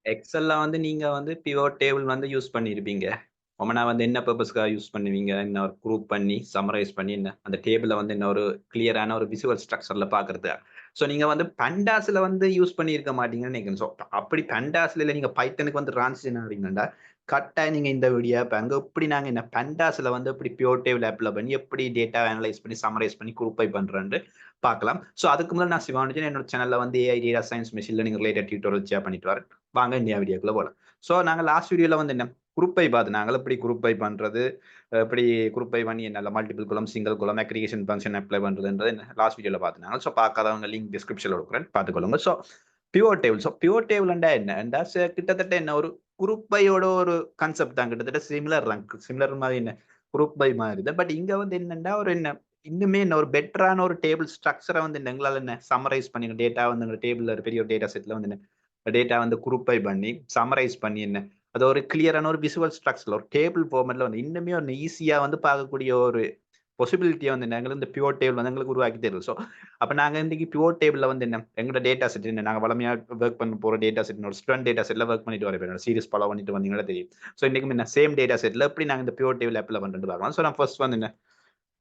எக்ஸல்ல வந்து நீங்க வந்து பிவோட் டேபிள் வந்து யூஸ் பண்ணியிருப்பீங்க. காமனா வந்து என்ன பர்ப்பஸ்க்காக யூஸ் பண்ணுவீங்க? என்ன ஒரு குரூப் பண்ணி, சம்மரைஸ் பண்ணி என்ன அந்த டேபிள வந்து என்ன ஒரு கிளியரான ஒரு விசுவல் ஸ்ட்ரக்சர்ல பார்க்கறதுக்கா. ஸோ நீங்க வந்து பண்டாஸ்ல வந்து யூஸ் பண்ணியிருக்க மாட்டீங்கன்னு நினைக்கிறேன். ஸோ அப்படி பண்டாஸ்ல இல்ல நீங்க பைத்தனுக்கு வந்து ட்ரான்சிஷன் ஆவறீங்கன்னா, கட்டாயம் நீங்க இந்த வீடியோ பாருங்க. எப்படி நாங்க என்ன பண்டாஸ்ல வந்து எப்படி பிவோட் டேபிள் அப்ளை பண்ணி, எப்படி டேட்டா அனலைஸ் பண்ணி, சம்மரைஸ் பண்ணி குரூப்பை பண்றேன்ட்டு பார்க்கலாம். ஸோ அதுக்கு முதல்ல நான் சிவானுஜன் என்னோட சேனல்ல வந்து AI, data science, machine learning related tutorial share பண்ணிட்டு வரேன். வாங்க இந்தியா வீடியோக்குள்ள போலாம். ஸோ நாங்க லாஸ்ட் வீடியோல வந்து என்ன குரூப் பை பார்த்து நாங்கள் எப்படி குரூப் பை பண்றது, எப்படி குரூப் பை பண்ணி என்ன multiple column, single column, aggregation function apply பண்றதுன்றது லாஸ்ட் வீடியோல பார்த்துனாங்க. ஸோ பார்க்காதவங்க லிங்க் டிஸ்கிரிப்ஷன்ல கொடுக்குறேன் பார்த்துக்கொள்ளுங்க. So pivot table. So pivot டேபிள்ண்டா என்னண்டா கிட்டத்தட்ட என்ன ஒரு குரூப் பையோட ஒரு கான்செப்ட் தான். கிட்டத்தட்ட சிமிலர் தான். சிமிலர் மாதிரி என்ன குரூப் பை மாதிரி தான். பட் இங்க வந்து என்னண்டா ஒரு என்ன இன்னுமே என்ன ஒரு பெட்டரான ஒரு டேபிள் ஸ்ட்ரக்சரை வந்து எங்களால என்ன சம்மரைஸ் பண்ணி டேட்டா வந்து டேபிள்ல பெரிய ஒரு டேட்டா செட்ல வந்து டேட்டா வந்து குரூப்பை பண்ணி சம்மரைஸ் பண்ணி என்ன அது ஒரு கிளியரான ஒரு விசுவல் ஸ்ட்ரக்சர்ல ஒரு டேபிள் ஃபார்மெட்ல வந்து இன்னுமே ஒரு ஈஸியா வந்து பார்க்கக்கூடிய ஒரு பாசிபிலிட்டியை வந்து நாங்கள் இந்த பிவோட் டேபிள் வந்து எங்களுக்கு உருவாக்கி தருது. ஸோ அப்போ நாங்கள் இன்றைக்கி பிவோட் டேபிளில் வந்து என்ன எங்களோட டேட்டா செட் என்ன நாங்கள் வளமையாக ஒர்க் பண்ண போகிற டேட்டா செட் ஒரு ஸ்டூடெண்ட் டேட்டா செட்டில் ஒர்க் பண்ணிட்டு வரேன் சீரிஸ் ஃபாலோ பண்ணிட்டு வந்தீங்கன்னா தெரியும். ஸோ இன்றைக்கு என்ன சேம் டேட்டா செட்டில் எப்படி நாங்கள் இந்த பிவோட் டேபிள் அப்ளை பண்ணுறது பார்க்கலாம். ஸோ நான் ஃபர்ஸ்ட் வந்து என்ன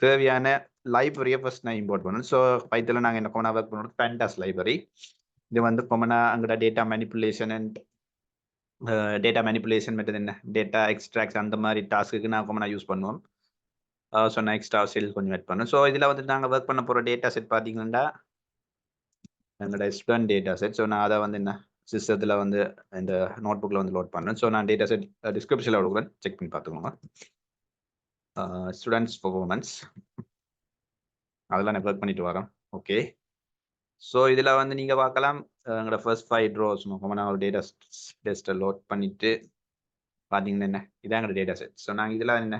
தேவையான லைப்ரரியை ஃபர்ஸ்ட் நான் இம்போர்ட் பண்ணணும். ஸோ பைத்தில் நாங்கள் என்ன கொமனா ஒர்க் பண்ணுறது பேண்டாஸ் லைப்ரரி. இது வந்து கொமனா அங்கட data manipulation and data manipulation method என்ன டேட்டா எக்ஸ்ட்ராக்ட் அந்த மாதிரி டாஸ்க்கு நான் கொமனா யூஸ் பண்ணுவோம். ஸோ நான் எக்ஸ்ட்ரா செல் கொஞ்சம் ஆட் பண்ணேன். ஸோ இதில் வந்து நாங்கள் ஒர்க் பண்ண போகிற டேட்டா செட் பார்த்தீங்கன்னா எங்களோட ஸ்டூடெண்ட் டேட்டா செட். ஸோ நான் அதை வந்து என்ன சிஸ்டத்தில் வந்து இந்த நோட் புக்கில் வந்து லோட் பண்ணேன். ஸோ நான் டேட்டா செட் டிஸ்கிரிப்ஷனில் கொடுக்குறேன், செக் பண்ணி பார்த்துக்கோங்க. ஸ்டூடெண்ட்ஸ் பர்ஃபார்மன்ஸ் அதெல்லாம் நான் ஒர்க் பண்ணிட்டு வரேன். ஓகே, ஸோ இதில் வந்து நீங்கள் பார்க்கலாம் எங்களோட ஃபர்ஸ்ட் 5 ரோஸ் நான் ஒரு டேட்டா டெஸ்ட்டை லோட் பண்ணிட்டு பார்த்தீங்கன்னா என்ன இதான் எங்களோட டேட்டா செட். ஸோ நாங்கள் இதில் என்ன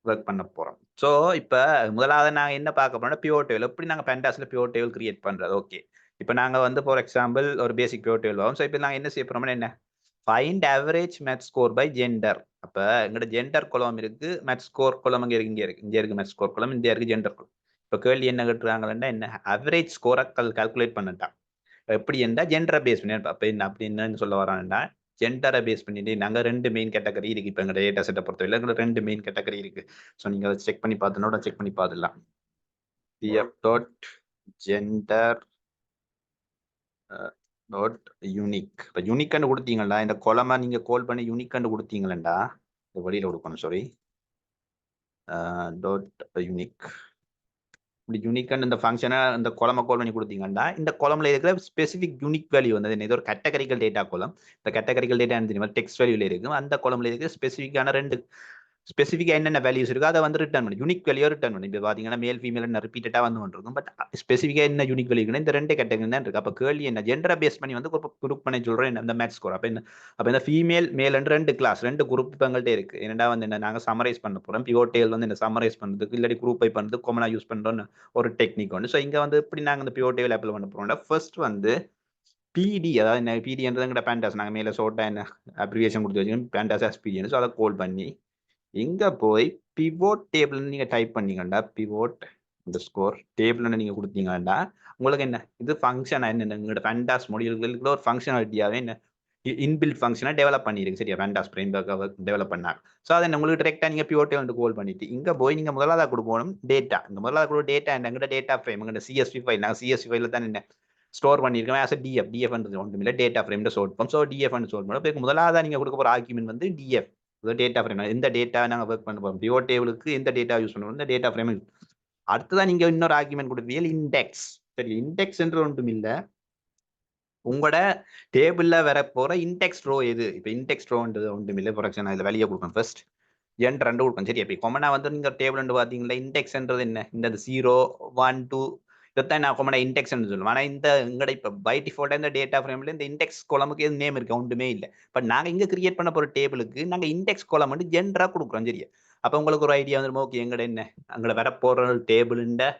ஒர்க் பண்ண போகிறோம். ஸோ இப்போ முதலாவது நாங்கள் என்ன பார்க்க போறோம்னா பிவோட் டேபிள் எப்படி நாங்கள் பெண்டாஸில் பிவோட் டேபிள் கிரியேட் பண்ணுறது. ஓகே, இப்போ நாங்கள் வந்து ஃபார் எக்ஸாம்பிள் ஒரு பேசிக் பிவோட் டேபிள் வரும். ஸோ இப்போ நாங்கள் என்ன செய்ய போகிறோம்னா என்ன find average math score by gender. அப்போ எங்களோட ஜெண்டர் குலம் இருக்கு, மேத் ஸ்கோர் குலம் இங்கே இருக்கு, இங்கே இருக்கு மேத் ஸ்கோர் குலம், இங்கே இருக்கு ஜெண்டர் குலம். இப்போ கேள்வி என்ன கேட்டுருக்காங்கன்னா என்ன ஆவரேஜ் ஸ்கோரை கால்குலேட் பண்ணிட்டான் எப்படி இருந்தா ஜெண்டரை பேஸ் பண்ணி. அப்போ என்ன அப்படி என்னன்னு சொல்ல வரான்னா ஜெண்டரை பேஸ் பண்ணிட்டு நாங்கள் 2 மெயின் கேட்டகரி இருக்கு. இப்போ எங்கள் டேட்டா செட்டை பொறுத்தவரை எங்களுக்கு 2 மெயின் கேட்டகரி இருக்கு. ஸோ நீங்கள் அதை செக் பண்ணி பார்த்தனோட செக் பண்ணி பார்த்துடலாம். PF dot gender dot unique. இப்போ யூனிக்னு கொடுத்தீங்களா இந்த கொலமா நீங்கள் கால் பண்ணி யூனிக்னு கொடுத்தீங்களா இது வெளியில் கொடுக்கணும். Sorry, dot unique. இப்படி யூனிக்கான இந்த ஃபங்க்ஷனை இந்த கொலமை கால் பண்ணி கொடுத்தீங்கன்னா இந்த கொலம்ல இருக்கிற ஸ்பெசிஃபிக் யூனிக் வேல்யூ வந்து இது ஒரு கேட்டகரிக்கல் டேட்டா கொலம். இந்த கேட்டகரிக்கல் டேட்டா தெரியுமா டெக்ஸ்ட் வேல்யூல இருக்கும். அந்த கொலம்ல இருக்கிற ஸ்பெசிஃபிக்கான 2 ஸ்பெசிஃபிக்கா என்னென்ன வேல்யூஸ் இருக்கோ அதை வந்து ரிட்டர்ன் பண்ணி யூனிக் வேல்யூ ரிட்டர்ன் பண்ணி. இப்போ பார்த்தீங்கன்னா மேல் ஃபீமேல் என்ன ரிப்பீட்டடா வந்து கொண்டிருக்கும். பட் ஸ்பெசிஃபிக்கா என்ன யூனிக் வேல்யூ இருக்குன்னா இந்த 2 கேட்டகரி தான் இருக்கு. அப்போ கேள்வி என்ன ஜெண்டரை பேஸ் பண்ணி வந்து குரூப் பண்ணி சொல்றேன் இந்த மேட்ச் ஸ்கோர். அப்போ இந்த ஃபீமேல் மேல் 2 கிளாஸ் 2 குரூப் இப்போ எங்கள்கிட்ட இருக்கு. என்னடா வந்து என்ன நாங்கள் சமரைஸ் பண்ண போறோம். பிவோட் டேபிள் வந்து என்ன சமரைஸ் பண்றதுக்கு இல்லாட்டி குரூப் பை பண்றதுக்கு காமனா யூஸ் பண்றோம்னு ஒரு டெக்னிக் ஒன்று. ஸோ இங்க வந்து எப்படி நாங்கள் இந்த பிவோட் டேபிள் அப்ளை பண்ண போறோம்னா ஃபர்ஸ்ட் வந்து பிடி அதாவது என்ன பிடின்றது எங்கட பேண்டாஸ் நாங்கள் மேலே ஷோர்ட்டா என்ன அப்ரிவியேஷன் கொடுத்து வச்சுக்கோங்க பேண்டாஸ் எஸ்பிடின்னு. ஸோ அதை கோல் பண்ணி இங்க போய் பிவோட் டேபிள் நீங்க டைப் பண்ணீங்கன்னா பிவோட் இந்த ஸ்கோர் டேபிள்னு நீங்க கொடுத்தீங்கன்னா உங்களுக்கு என்ன இது ஃபங்க்ஷன் என்ன உங்களோட பேண்டாஸ் மொழிகளுக்கு ஒரு ஃபங்க்ஷனாலிட்டியாவே என்ன இன்பில்ட் ஃபங்க்ஷனை டெவலப் பண்ணிருக்கு. சரியா, பேண்டாஸ் ஃப்ரேம்வொர்க்கை டெவலப் பண்ணாங்க. ஸோ அதை உங்களுக்கு டேரெக்டாக நீங்கள் பிவோட் டேபிள் கோல் பண்ணிட்டு இங்கே போய் நீங்கள் முதலாவது கொடுக்கணும் டேட்டா. இந்த முதலாவது கூட டேட்டா எங்கிட்ட டேட்டா ஃப்ரேம் எங்கிட்ட சிஎஸ்வி ஃபைல் நாங்கள் சிஎஸ்வி ஃபைலில் தான் என்ன ஸ்டோர் பண்ணியிருக்கோம். ஆஸ் டிஎஃப் டிஎஃப்ன்றது ஒன்றும் இல்லை டேட்டா ஃப்ரேம் ஸ்டோர் பண்ணோம். ஸோ டிஎஃப்னு ஸ்டோர் பண்ணோம். இப்போ முதலாவது நீங்கள் கொடுக்க போகிற ஆர்குமெண்ட் வந்து டிஎஃப் டேட்டா ஃப்ரேம். எந்த டேட்டா நாங்கள் ஒர்க் பண்ண போகிறோம் பிவோட் டேபிளுக்கு எந்த டேட்டா யூஸ் பண்ணுவோம் இந்த டேட்டா ஃப்ரேம். அடுத்ததான் நீங்கள் இன்னொரு ஆர்குமெண்ட் கொடுப்பீங்க இண்டெக்ஸ். சரி, இண்டெக்ஸ் என்று ஒன்றும் இல்லை உங்களோட டேபிள்ல வர போற இண்டெக்ஸ் ரோ எது. இப்போ இண்டெக்ஸ் ரோன்றது ஒன்றும் இல்லை. ஃபார் எக்ஸாம்பிள் இதில் வெளியே கொடுப்பேன் ஃபர்ஸ்ட் ஜென்டர் 2 கொடுப்பேன். சரி, அப்போ கொமனா வந்து நீங்கள் டேபிள் பார்த்தீங்களா இண்டெக்ஸ்ன்றது என்ன இந்த 0 1 2 இதைத்தான் நான் கொமனா இண்டெக்ஸ் சொல்லுவேன். ஆனால் இந்த எங்கட இப்போ பை டிஃபால்ட்டாக இந்த டேட்டா ஃப்ரேமில் இந்த இண்டெக்ஸ் கொலமுக்கு எது நேம் இருக்கு ஒன்றுமே இல்லை. பட் நாங்கள் இங்கே கிரியேட் பண்ண போகிற டேபிளுக்கு நாங்கள் இண்டெக்ஸ் கொலம் வந்து ஜென்டராக கொடுக்குறோம். சரியா, அப்போ உங்களுக்கு ஒரு ஐடியா வந்துடும். ஓகே, எங்கட என்ன அங்கே வர போகிற டேபிளுண்ட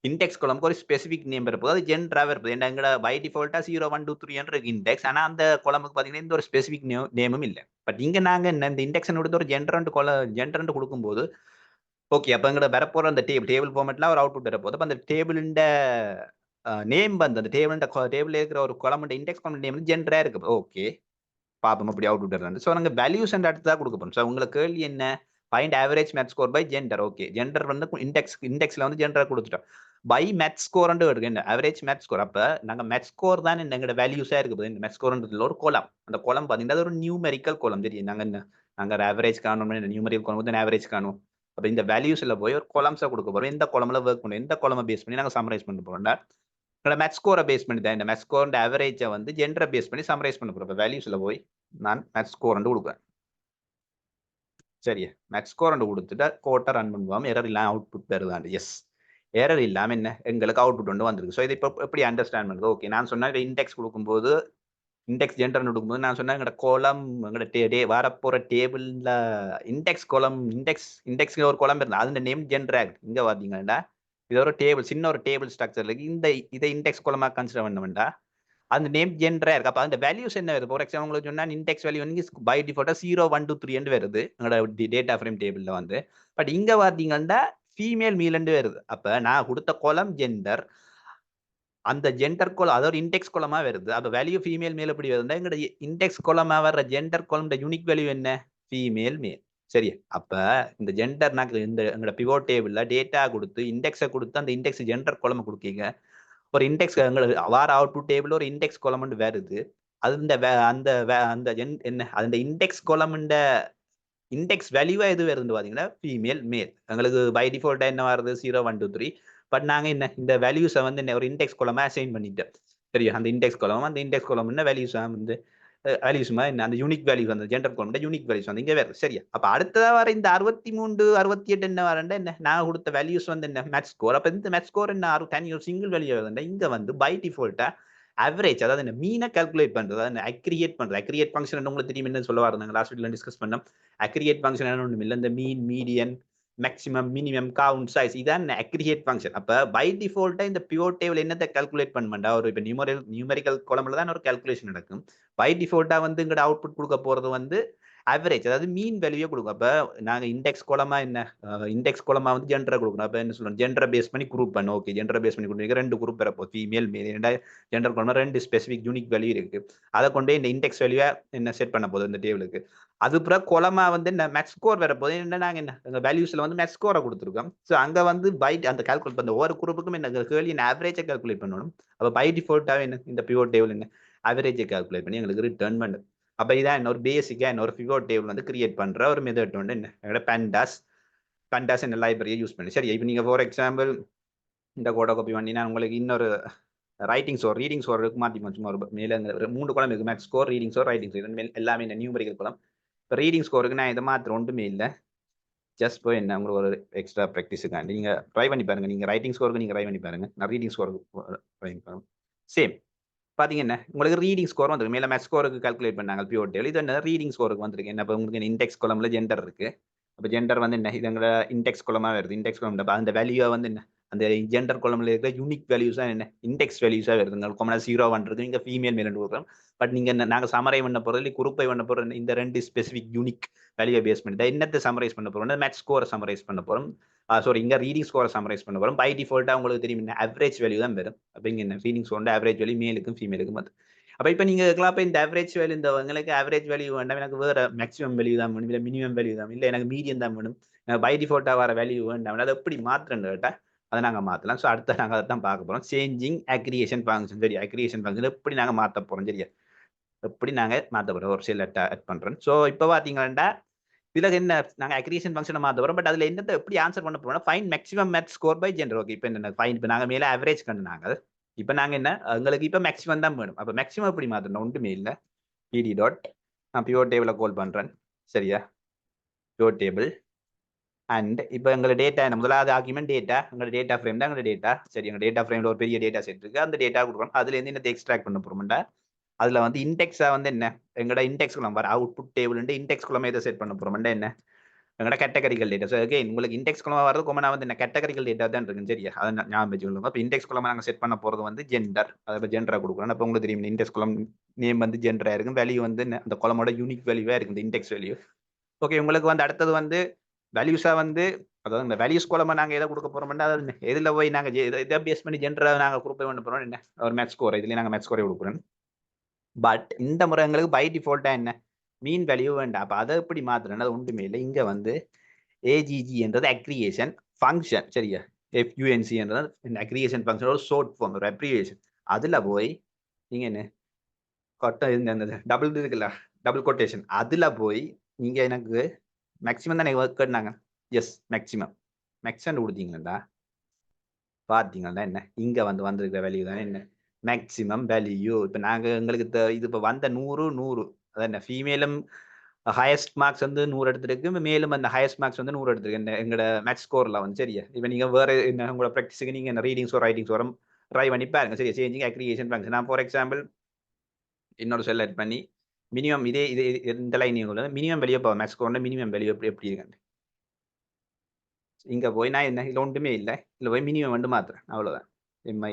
இண்டெக்ஸ் கொலமுக்கு ஒரு ஸ்பெசிஃபிக் நேம் இருப்போது அது ஜென்டராக இருப்பது. ஏன்னா எங்கட பை டிஃபால்ட்டாக 0 1 2 3 இண்டெக்ஸ். ஆனால் அந்த கொலமுக்கு பார்த்தீங்கன்னா இந்த ஒரு ஸ்பெசிஃபிக் நேமும் இல்லை. பட் இங்கே நாங்கள் என்ன இந்த இண்டெக்ஷன் விடுத்து ஒரு ஜென்டர் கொடுக்கும்போது ஓகே, அப்போ எங்கட வரப்போற அந்த டேபிள் ஃபார்மேட்ல ஒரு அவுட்புட் வரப்போகுது. அப்போ அந்த டேபிளிண்ட நேம் வந்து அந்த டேபிள் இருக்கிற ஒரு கொலமுண்ட இண்டெக்ஸ் கொலமுண்ட நேம் வந்து ஜென்டரா இருக்கு. ஓகே, பார்ப்போம் அப்படி அவுட் விட்டுறது. ஸோ நாங்கள் வேல்யூஸ் அடுத்து தான் கொடுக்க போறோம். ஸோ உங்களுக்கு கேள்வி என்ன? Find average math score by gender. Okay, gender வந்து இண்டெக்ஸ்ல வந்து ஜெண்டரை கொடுத்துட்டோம். பை மேத் ஸ்கோர்ன்னு இருக்கு, என்ன ஆவரேஜ் மேத் ஸ்கோர். அப்போ நாங்கள் மேத் ஸ்கோர் தான் எங்களோட வேல்யூஸாக இருக்குது. இந்த மேத் ஸ்கோர்ன்றதுல ஒரு கோலம், அந்த கோலம் பார்த்தீங்கன்னா அது ஒரு நியூமெரிக்கல் கோலம். தெரியும் நாங்கள் ஆவரேஜ் காணும், நியூமெரிக்கல் கோலம் வந்து ஆவரேஜ் காணும். அப்போ இந்த வேல்யூஸ்ல போய் ஒரு கோலம்ஸை கொடுக்க போறோம். எந்த கோலம்ல ஒர்க் பண்ணும், எந்த கோலமை பேஸ் பண்ணி நாங்கள் சம்மரைஸ் பண்ண போறோம்னா மேத் ஸ்கோரை பேஸ் பண்ணி தான். இந்த மேத் ஸ்கோர் ஆவரேஜை வந்து ஜெண்டரை பேஸ் பண்ணி சம்மரைஸ் பண்ண போறோம். வேல்யூஸ்ல போய் நான் மேத் ஸ்கோர் கொடுப்பேன். சரியா, மேத் ஸ்கோர் கொடுத்துட்டு கோட்டை ரன் பண்ணுவோம். எரர் இல்லாம அவுட்புட் வருதாண்டு. எஸ், எரர் இல்லாம என்ன எங்களுக்கு அவுட்புட் வந்து வந்திருக்கு. ஸோ இதை இப்போ எப்படி அண்டர்ஸ்டாண்ட் பண்ணுறது? ஓகே, நான் சொன்ன இண்டெக்ஸ் கொடுக்கும்போது, இண்டெக்ஸ் ஜெண்டர் கொடுக்கும்போது நான் சொன்னேன் எங்களோட கோலம், எங்களோட வரப்போற டேபிள்ல இண்டெக்ஸ் கோலம், இண்டெக்ஸ் ஒரு கோலம் இருந்தா அது நேம் ஜென்டர். இங்க பாத்தீங்கன்னா இது ஒரு டேபிள், சின்ன ஒரு டேபிள் ஸ்ட்ரக்சர்ல இதை இண்டெக்ஸ் கோலமா கன்சிடர் பண்ண வேண்டாம். அந்த நேம் ஜென்டரா இருக்கு. அப்ப அந்த வேல்யூஸ் என்ன வருது? ஃபார் எக்ஸாம்பிள் உங்களுக்கு சொன்னா இண்டெக்ஸ் வேல்யூ வந்து பை டிஃபால்ட்டா 0 1 2 3 வருது எங்களோட டேட்டா ஃப்ரேம் டேபிள்ல வந்து. பட் இங்க பாத்தீங்கன்னா ஃபீமேல் மீல் வருது. அப்ப நான் கொடுத்த கோலம் ஜெண்டர், அந்த ஜெண்டர் கோலம் அதாவது இண்டெக்ஸ் கோலமா வருது. அப்ப வேல்யூ ஃபீமேல் மேல் எப்படி வருதுன்னா எங்களோட இண்டெக்ஸ் கோலமா வர்ற ஜெண்டர் கோலம் யூனிக் வேல்யூ என்ன? ஃபீமேல் மேல். சரி, அப்ப இந்த ஜெண்டர் இந்த எங்களோட பிவோட் டேபிள்ல டேட்டா கொடுத்து இண்டெக்ஸை கொடுத்து அந்த இண்டெக்ஸ் ஜெண்டர் கோலமா கொடுக்கீங்க. ஒரு இண்டெக்ஸ் எங்களுக்கு வார அவுட்புட் டேபிள் ஒரு இண்டெக்ஸ் கோலம் வருது. அது அந்த என்ன அந்த இண்டெக்ஸ் கோலம் இண்டெக்ஸ் வேல்யூவா எது வருதுன்னு பாத்தீங்கன்னா ஃபீமேல் மேல். எங்களுக்கு பை டிஃபால்ட்டா என்ன வருது? 0 1 2 3. பட் நாங்க என்ன இந்த வேல்யூஸை வந்து ஒரு இண்டெக்ஸ் கோலமா அசைன் பண்ணிட்டோம். சரியா, அந்த இண்டெக்ஸ் கோலம் வேல்யூஸ் வந்து வேல்யூஸ்மா என்ன அந்த யூனிக் வேல்யூஸ், அந்த ஜெண்டர் கோலம் யூனிக் வேல்யூஸ் வந்து இங்க வருது. சரியா, அப்ப அடுத்ததா வர இந்த 63 68 என்ன வரண்டா என்ன நான் கொடுத்த வேல்யூஸ் வந்து என்ன மேத் ஸ்கோர். அப்ப இந்த மேத் ஸ்கோர் என்ன தனி ஒரு சிங்கிள் வேல்யூ வருதுண்டா இங்க வந்து பை டிஃபால்ட்டா அவரேஜ், அதாவது என்ன மீனை கால்குலேட் பண்றது, அதாவது அக்ரியேட் பண்றது. அக்ரியேட் ஃபங்க்ஷன் உங்களுக்கு தெரியும் என்ன சொல்ல வரது, லாஸ்ட் வீடியோல டிஸ்கஸ் பண்ணோம். அக்ரியேட் ஃபங்க்ஷன் ஒன்றும் இல்லை, இந்த mean median maximum minimum count size இதான் அக்ரியேட் ஃபங்க்ஷன். அப்ப பை டிஃபால்ட்டா இந்த பிவோட் டேபிள் என்னத்தை கால்குலேட் பண்ண ஒரு இப்போ நியூமெரிக்கல் காலம்ல தான் ஒரு கால்குலேஷன் நடக்கும். பை டிஃபால்ட்டா வந்து இங்கட அவுட்புட் கொடுக்க போறது வந்து அவரேஜ், அதாவது மீன் வேல்யூவே கொடுக்கும். அப்ப நாங்க இண்டெக்ஸ் கோலமா என்ன இண்டெக்ஸ் கோலமா வந்து ஜெண்டரை கொடுக்கணும். அப்ப என்ன சொல்லணும், ஜெண்டரை பேஸ் பண்ணி குரூப் பண்ண. ஓகே, ஜெண்டரை பேஸ் பண்ணி கொடுக்க ரெண்டு குரூப் வரப்போ ஃபீமேல் மேல். ஜெண்டர் கோலமா ரெண்டு ஸ்பெசிபிக் யூனிக் வேல்யூ இருக்கு. அதை கொண்டு போய் இந்த இண்டெக்ஸ் வேல்யூவா என்ன செட் பண்ண போகுது இந்த டேபிளுக்கு. அது பிறகு கோலமா வந்து இந்த மேத் ஸ்கோர் வரப்போது என்ன நாங்க என்ன வேல்யூஸ்ல வந்து மேத் ஸ்கோரை கொடுத்துருக்கோம். ஸோ அங்க வந்து பை அந்த கால்குலேட் பண்ண ஒவ்வொரு குரூப்புக்கும் என்ன கேள்வி ஆவரேஜை கால்குலேட் பண்ணணும். அப்ப பை டிஃபால்ட்டாவே என்ன இந்த பிவோட் டேபிள் என்ன ஆவரேஜை கால்குலேட் பண்ணி எங்களுக்கு ரிட்டர்ன் பண்ணு. அப்ப இதான் என்ன ஒரு பேசிக்கா என்ன ஒரு பிவோட் டேபிள் வந்து கிரியேட் பண்ற ஒரு மெத்தட் வந்து என்ன பண்டாஸ் என்ன லைப்ரரியை யூஸ் பண்ணி. சரி, இப்போ நீங்க ஃபார் எக்ஸாம்பிள் இந்த கோடை காப்பி பண்ணி நான் உங்களுக்கு இன்னொரு ரைட்டிங் ஸ்கோர் ரீடிங் ஸ்கோருக்கு மாற்றி சும்மா ஒரு மேலே 3 கோலம் இருக்கு, maths score, reading score, writing score, எல்லாமே இந்த நியூமெரிக்கல் கோலம். இப்போ ரீடிங் ஸ்கோருக்கு நான் இதை மாத்திரம் ஒன்றுமே இல்லை. ஜஸ்ட் போய் என்ன உங்களுக்கு ஒரு எக்ஸ்ட்ரா ப்ராக்டிஸுக்காண்டி நீங்க ட்ரை பண்ணி பாருங்க. நீங்க ரைட்டிங் ஸ்கோருக்கு நீங்க ட்ரை பண்ணி பாருங்க, நான் ரீடிங் ஸ்கோருக்கு ட்ரை பண்ணி பாருங்க. சேம் பாத்தீங்கன்னா உங்களுக்கு ரீடிங் ஸ்கோர் வந்து மேல மேத்ஸ் ஸ்கோருக்கு கால்குலேட் பண்ணாங்க பிவோட் டேபிள். இது என்ன ரீடிங் ஸ்கோருக்கு வந்திருக்கு. என்ன இப்போ உங்களுக்கு இண்டெக்ஸ் கோலம்ல ஜெண்டர் இருக்கு. அப்போ ஜெண்டர் வந்து என்ன இது எங்களோட இண்டெக்ஸ் கோலமா வருது. இண்டெக்ஸ் கோலம் அந்த வேல்யூவா வந்து என்ன அந்த ஜெண்டர் கோலம்ல இருக்கிற யூனிக் வேல்யூஸா என்ன இண்டெக்ஸ் வேல்யூஸா வருது. உங்களுக்கு 0 1 இருக்கு, இங்க ஃபீமேல் மேல் கொடுக்குறோம். பட் நீங்க நாங்க சமரை பண்ண போறது இல்லை, குரூப்பை பண்ண போறோம். இந்த ரெண்டு ஸ்பெசிபிக் யூனிக் வேல்யூ பேஸ் பண்ணி தான் என்னத்தை சமரைஸ் பண்ண போறோம், மேத்ஸ் ஸ்கோரை சமரைஸ் பண்ண போறோம். சாரி, இங்க ரீடிங் ஸ்கோரை சமரைஸ் பண்ண போறோம். பை டிஃபால்ட்டா உங்களுக்கு தெரியும் ஆவரேஜ் வேல்யூ தான் வரும். அப்போ இங்க என்ன ரீடிங் ஸ்கோர் ஆவரேஜ் வேல்யூ மேலுக்கும் ஃபீமேலுக்கும் வந்து. அப்ப இப்ப நீங்க இருக்கலாம் இந்த ஆவரேஜ் வேல்யூ, இந்த உங்களுக்கு ஆவரேஜ் வேல்யூ வேண்டாம், எனக்கு வேற மேக்ஸிமம் வேல்யூ தான் வேணும், இல்லை மினிமம் வேல்யூ தான், இல்லை எனக்கு மீடியம் தான் வேணும், பை டிஃபால்ட்டா வர வேல்யூ வேண்டாம், அதை எப்படி மாத்துறேன்னு கேட்டா அதை நாங்க மாத்தலாம். ஸோ அடுத்த நாங்க அதை தான் பார்க்க போறோம். Changing அக்ரியேஷன் function. சரி, அக்ரியேஷன் ஃபங்க்ஷன் எப்படி நாங்க மாத்த போறோம், சரியா எப்படி நாங்க மாத்த போறோம் ஒரு சில ஆட் பண்றோம். ஸோ இப்போ பாத்தீங்கன்னா இதுல என்ன நாங்க அக்ரியேஷன் ஃபங்க்ஷனை மாத்த போறோம். பட் அதுல என்னத்தை எப்படி ஆன்சர் பண்ண போறோம், find maximum math score by gender. Okay, இப்போ என்ன ஃபைண்ட் இப்போ நாங்க மேல ஆவரேஜ் கண்டுனாங்க. இப்போ நாங்க என்ன எங்களுக்கு இப்போ மேக்ஸிமம் தான் வேணும். அப்போ மேக்ஸிமம் எப்படி மாத்தணும், ஒன்றுமே இல்லை, பிடி டாட் நான் பிவோட் டேபிளை கால் பண்றேன். சரியா, பிவோட் டேபிள் அண்ட் இப்போ எங்களோட டேட்டா என்ன முதலாவது ஆர்குமெண்ட் டேட்டா, எங்களோட டேட்டா ஃப்ரேம் தான் எங்களோட டேட்டா. சரி, எங்க டேட்டா ஃப்ரேம்ல ஒரு பெரிய டேட்டா செட் இருக்கு. அந்த டேட்டா கொடுக்குறோம். அதுல இருந்து என்னத்தை எக்ஸ்ட்ராக்ட் பண்ண போறோம்டா அதுல வந்து இண்டெக்ஸா வந்து என்ன எங்களோட இண்டெக்ஸ் குளம் வர அவுட்புட் டேபிள் இண்டெக்ஸ் குளம் எதை செட் பண்ண போறோம்டா என்ன எங்களோட கேட்டகரிக்கல் டேட்டா. ஸோ ஓகே, உங்களுக்கு இண்டெக்ஸ் குளமா வரது கொமனா வந்து என்ன கேட்டகரிக்கல் டேட்டா தான் இருக்கு. சரியா, அதை ஞாபகம் வச்சுக்கோங்க. இப்போ இண்டெக்ஸ் குளமா நாங்கள் செட் பண்ண போறது வந்து ஜெண்டர். அதை ஜெண்டரா கொடுக்குறோம். அப்போ உங்களுக்கு தெரியும் இண்டெக்ஸ் குளம் நேம் வந்து ஜெண்டரா இருக்கும், வேல்யூ வந்து அந்த குளமோட யூனிக் வேல்யூவா இருக்கும், இந்த இண்டெக்ஸ் வேல்யூ. ஓகே, உங்களுக்கு வந்து அடுத்தது வந்து வேல்யூஸா வந்து அதாவது இந்த வேல்யூஸ் குளமா நாங்க எதை கொடுக்க போறோம்னா அதாவது எதுல போய் நாங்க இதை பேஸ் பண்ணி ஜெண்டரா நாங்க குரூப் பண்ண போறோம் என்ன ஒரு மேத்ஸ் ஸ்கோர், இதுல நாங்க மேத்ஸ் ஸ்கோரை கொடுக்குறோம். பட் இந்த முறை எங்களுக்கு பை டிஃபால்ட்டா என்ன மீன் வேல்யூ வேண்டாம். அப்ப அதை எப்படி மாத்துறேன்னா அது ஒன்றுமே இல்லை. இங்க வந்து ஏஜிஜி என்றது அக்ரிகேஷன் ஃபங்க்ஷன், சரியா? எஃப்யூஎன்சி என்றது அக்ரிகேஷன் ஃபங்க்ஷன் ஒரு ஷார்ட் ஃபார்ம், ஒரு அப்ரிவியேஷன். அதுல போய் நீங்க என்ன இந்த டபுள் இருக்குல்ல, டபுள் கொட்டேஷன், அதுல போய் நீங்க எனக்கு மேக்ஸிமம் தானே கேட்டாங்க. எஸ், மேக்ஸிமம் மேக்ஸிமம் கொடுத்தீங்களா? பார்த்தீங்கன்னா என்ன இங்க வந்திருக்கிற வேல்யூ தானே என்ன மேக்ஸிமம் வேல்யூ. இப்போ நாங்க எங்களுக்கு இது இப்போ வந்த 100 அதான் என்ன ஃபீமேலும் ஹையஸ்ட் மார்க்ஸ் வந்து 100 எடுத்திருக்கு, மேலும் அந்த ஹையஸ்ட் மார்க்ஸ் வந்து 100 எடுத்திருக்கு எங்களோட மேக்ஸ் ஸ்கோர்ல வந்து, சரியா? இப்போ நீங்க வேற என்ன உங்களோட ப்ராக்டிஸுக்கு நீங்க என்ன ரீடிங்ஸோ ரைட்டிங்ஸோ ட்ரை பண்ணி பாருங்க, சரியா? Changing aggregation function. நான் ஃபார் எக்ஸாம்பிள் இன்னொரு செல் ஆட் பண்ணி மினிமம் இதே இது இந்த லைன் மினிமம் வேல்யூ இப்போ மேக்ஸ் ஸ்கோர்ல மினிமம் வேல்யூ எப்படி இருக்கு இங்க போய் நான் என்ன இல்லை ஒன்றுமே இல்லை, இல்லை போய் மினிமம் வந்து மாத்துறேன், அவ்வளோதான். எம்ஐ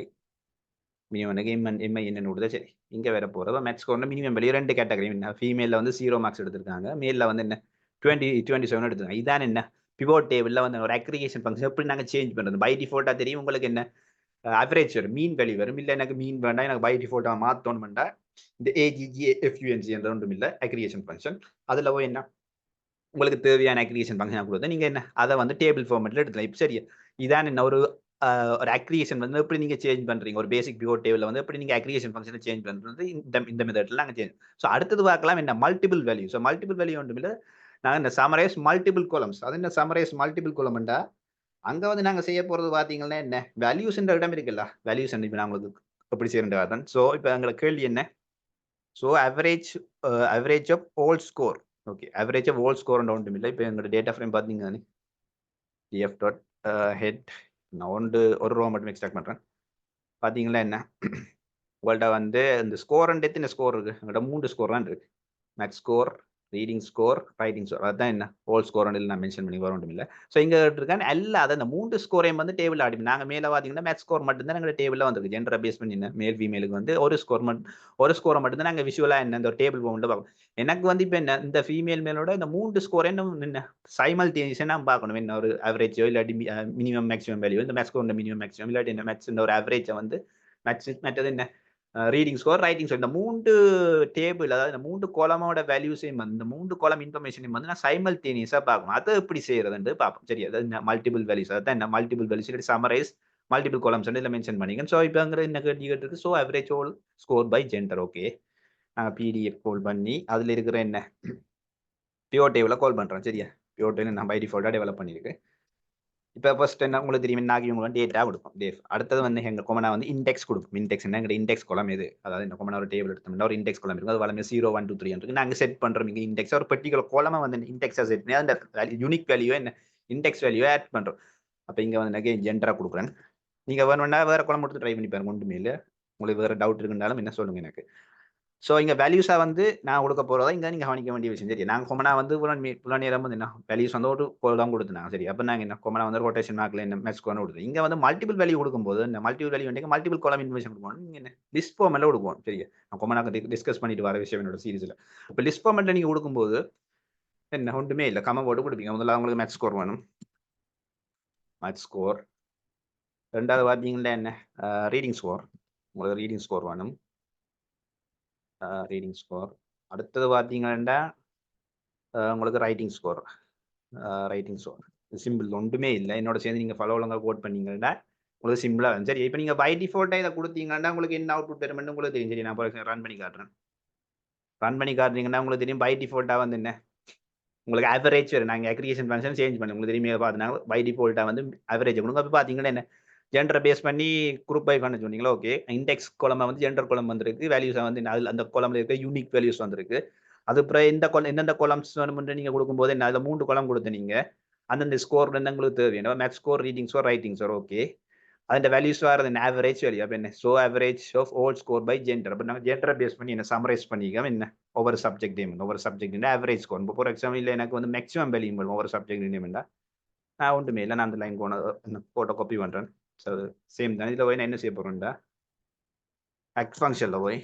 மினிமம் எம்ஐ என்னன்னு விடுதா, சரி. இங்க வேற போறப்ப மேக்ஸ் ஸ்கோர்ல மினிமம் வேல்யூ 2 கேட்டகரி. ஃபீமேல்ல வந்து 0 மார்க்ஸ் எடுத்திருக்காங்க, மேல்ல வந்து என்ன 27 எடுத்திருக்காங்க. இதான் என்ன பிவோட் டேபிள்ல வந்து ஒரு அக்ரிகேஷன் ஃபங்க்ஷன் எப்படி நாங்க சேஞ்ச் பண்றது? பை டிஃபால்ட்டா தெரியும் உங்களுக்கு என்ன அவரேஜ் வரும், மீன் வேல்யூ வரும். இல்லை எனக்கு மீன் வேண்டாம், எனக்கு பை டிஃபால்ட்டா மாத்தோணும்டா இந்த ஏஜிஜி எஃப்யூஎன்சி என்ற ஒன்றும் இல்லை அக்ரிகேஷன் ஃபங்க்ஷன். அதுல போய் என்ன உங்களுக்கு தேவையான அக்ரிகேஷன் ஃபங்க்ஷன் கொடுத்து நீங்க என்ன அதை வந்து டேபிள் ஃபார்மேட்ல எடுத்துக்கலாம். இப்போ சரி, இதான் என்ன ஒரு அக்ரிகேஷன் வந்து எப்படி நீங்க சேஞ்ச் பண்றீங்க, ஒரு பேசிக் பிவோட் டேபிள்ல வந்து எப்படி நீங்க அக்ரிகேஷன் ஃபங்க்ஷனை சேஞ்ச் பண்றது இந்த மெத்தட்ல நாங்க சேஞ்ச். ஸோ அடுத்தது பார்க்கலாம் என்ன multiple value. So multiple value ஒன்றும் இல்லை, நாங்கள் இந்த சமரைஸ் மல்டிபிள் காலம்ஸ். அது என்ன சமரைஸ் மல்டிபிள் காலம்டா அங்க வந்து நாங்க செய்ய போறது பாத்தீங்கன்னா என்ன வேல்யூஸ் இடம் இருக்குல்ல, வேல்யூஸ் இப்போ நான் உங்களுக்கு எப்படி செய்யறேன். ஸோ இப்போ எங்களுக்கு கேள்வி என்ன? So average of whole score. Okay, average of whole score ஒன்றும் இல்லை. இப்போ எங்களோட டேட்டா ஃப்ரேம் பார்த்தீங்கன்னா டிஎஃப் டாட் ஹெட், நான் ஒரு ரோ மட்டும் எக்ஸ்ட்ராக்ட் பண்ணுறேன். பார்த்தீங்களா என்ன உங்கள்கிட்ட வந்து இந்த ஸ்கோர் எத்தனை ஸ்கோர் இருக்கு? எங்கள்கிட்ட 3 ஸ்கோர் தான் இருக்கு. Max score, reading score, writing score. அதுதான் என்ன ஹோல் ஸ்கோர் நான் மென்ஷன் பண்ணி வர ஒன்றும் இல்லை. ஸோ இங்கே இருக்காங்க எல்லாம் அதை இந்த 3 ஸ்கோரையும் வந்து டேபிள் ஆடி நாங்கள் மேலே பார்த்தீங்கன்னா மேக்ஸ் ஸ்கோர் மட்டும்தான் எங்கள் டேபிளில் வந்திருக்கு. ஜெண்டரை பேஸ் பண்ணி என்ன மேல் ஃபீமேலுக்கு வந்து ஒரு ஸ்கோரை மட்டும்தான் நாங்கள் விஷுவலாக என்ன இந்த டேபிள் போட்டு பார்க்கணும். எனக்கு வந்து இப்போ என்ன இந்த ஃபீமேல் மேலோட இந்த 3 ஸ்கோர் என்ன சைமல்டேனியஸாக நான் பார்க்கணும். என்ன ஒரு ஆவரேஜோ இல்லாட்டி மினிமம் மேக்ஸிமம் வேல்யூ, இந்த மேக்ஸ் ஸ்கோர் மினிமம் மேக்ஸிமம் இல்லாட்டி என்ன மேக்ஸ் இந்த ஒரு ஆவரேஜை வந்து மேக்ஸ் மற்றது என்ன ரீடிங் ஸ்கோர், ரைட்டிங் ஸ்கோர், இந்த 3 டேபிள், அதாவது இந்த 3 காலமோட வேல்யூஸையும் வந்து இந்த 3 காலம் இன்ஃபர்மேஷனையும் வந்து நான் சைமல்டேனியஸா பார்க்கணும். அதை எப்படி செய்யறதுன்னு பார்ப்போம், சரி? அதாவது மல்டிபிள் வேல்யூஸ், அதான் என்ன multiple values summarise multiple columns வந்து இதில் மென்ஷன் பண்ணிக்கணும். ஸோ இப்போ என்ன கேட்டு so average whole score by gender. Okay, நாங்கள் பிடிஎஃப் கால் பண்ணி அதில் இருக்கிற என்ன பிஓ டேபிளை கால் பண்ணுறோம், சரியா? பிஓ டேபிள் நான் பை டிஃபால்ட்டாக டெவலப் பண்ணியிருக்கேன். இப்போ ஃபர்ஸ்ட் என்ன உங்களுக்கு தெரியும், நாங்கள் இவங்களுக்கு டேட்டா கொடுப்போம். அடுத்தது வந்து எங்கள் கொமனா வந்து இண்டெக்ஸ் கொடுப்போம். இண்டெக்ஸ் என்ன எங்கள் இண்டெக்ஸ் கொலம் இது, அதாவது இந்த கொமனா ஒரு டேபிள் எடுத்தோம்னா ஒரு இண்டெக்ஸ் கொலம் இருக்கும். அது வளமே 0 1 2 3 இருக்கு. நாங்கள் செட் பண்ணுறோம் இங்கே இண்டெக்ஸ் ஒரு பர்டிகுலர் கொலமா வந்து இண்டெக்ஸாக செட் பண்ணி அந்த யூனிக் வேல்யூ என்ன இண்டெக்ஸ் வேல்யூ ஆட் பண்ணுறோம். அப்போ இங்கே வந்து எனக்கு ஜென்டராக கொடுக்குறேன். நீங்கள் வேணும்னா வேறு கொலம் எடுத்து ட்ரை பண்ணி பாருங்க, ஒன்றுமே இல்லை. உங்களுக்கு வேறு டவுட் இருக்குனாலும் என்ன சொல்லுங்க எனக்கு. ஸோ இங்கே வேல்யூஸாக வந்து நான் கொடுக்க போகிறதா இங்கே நீங்கள் கவனிக்க வேண்டிய விஷயம், சரி? நாங்கள் கொமனா வந்து இவ்வளோ நேரம் வந்து என்ன வேல்யூஸ் வந்து ஒரு கோல் தான் கொடுத்துனாங்க, சரி? அப்போ நாங்கள் என்ன கொமனா வந்து ரொட்டேஷன் மார்க்கில் என்ன மேட்ச் கொண்டு கொடுத்து இங்கே வந்து மல்டிபிள் வேல்யூ கொடுக்கும்போது இந்த மல்டிபிள் வேல்யூ வந்து மல்டிபிள் கோலம் இன்ஃபர்மேஷன் கொடுக்கணும். நீங்கள் என்ன லிஸ்ட் ஃபார்மெல்லாம் கொடுப்போம், சரியா? நான் கொமனாக்கு டிஸ்கஸ் பண்ணிட்டு வர விஷயம் என்னோட சீரீஸில். இப்போ லிஸ்ட் ஃபார்மெட்டில் நீங்கள் கொடுக்கும்போது என்ன ஒன்றுமே இல்லை, கம்ம போட்டு கொடுப்பீங்க. முதல்ல அவங்களுக்கு மேட்ச் ஸ்கோர் வேணும், மேட்ச் ஸ்கோர். ரெண்டாவது பார்த்தீங்கன்னா என்ன ரீடிங் ஸ்கோர், உங்களுக்கு ரீடிங் ஸ்கோர் வேணும், ரீடிங் ஸ்கோர். அடுத்தது பார்த்தீங்கன்னா உங்களுக்கு writing score, writing score. Simple ஒன்றுமே இல்லை, என்னோட சேர்ந்து நீங்கள் ஃபாலோ ஒழுங்காக கோட் பண்ணீங்கன்னா உங்களுக்கு சிம்பிளாக வரும், சரி? இப்போ நீங்கள் பை டிஃபால்ட்டாக இதை கொடுத்தீங்கன்னா உங்களுக்கு என்ன அவுட்புட் பெறுமென்னு உங்களுக்கு தெரியும், சரி? நான் ஃபார் ரன் பண்ணி காட்டுறேன். ரன் பண்ணி காட்டுறீங்கன்னா உங்களுக்கு தெரியும் பை டிஃபால்ட்டாக வந்து என்ன உங்களுக்கு ஆவரேஜ் வரும். நாங்கள் அக்ரிகேஷன் ஃபங்க்ஷன் சேஞ்ச் பண்ணி உங்களுக்கு தெரியுமே பார்த்தீங்கன்னா பை டிஃபால்ட்டாக வந்து ஆவரேஜ் கொடுங்க. அப்போ பார்த்தீங்கன்னா என்ன ஜெண்டரை பேஸ் பண்ணி குரூப் பை பண்ண சொன்னீங்களா? ஓகே, இண்டெக்ஸ் குழம்பு வந்து ஜெண்டர் குழம்பு வந்திருக்கு, வேல்யூஸாக வந்து அதில் அந்த குழம்புல இருக்க யூனிக் வேல்யூஸ் வந்திருக்கு. அது அப்புறம் எந்தெந்த கொலம்ஸ் வேணும்னு நீங்கள் கொடுக்கும்போது என்ன அதில் 3 கொலம் கொடுத்து நீங்கள் அந்தந்த ஸ்கோர் உங்களுக்கு தேவையான max score, reading score, writing score. Okay, அந்த வேல்யூஸ் வரது ஆவரேஜ் வேல்யூ. அப்போ என்ன so average of whole score by gender. அப்போ நாங்கள் ஜெண்டரை பேஸ் பண்ணி என்ன சமரைஸ் பண்ணிக்க என்ன ஒவ்வொரு சப்ஜெக்ட் நேம், ஒவ்வொரு சப்ஜெக்ட் ஆவரேஜ் ஸ்கோர். இப்போ ஃபார் எக்ஸாம்பிள் இல்லை எனக்கு வந்து மேக்ஸிமம் வேல்யூ பண்ணுவோம் ஒவ்வொரு சப்ஜெக்ட் நேம்டா நான் ஒன்றுமே இல்லை, நான் அந்த லைன் போட்டோ காப்பி பண்ணுறேன். ஸோ சேம் தான் இதில் போய் நான் என்ன செய்ய போகிறேன்டா அட் ஃபங்க்ஷனில் போய்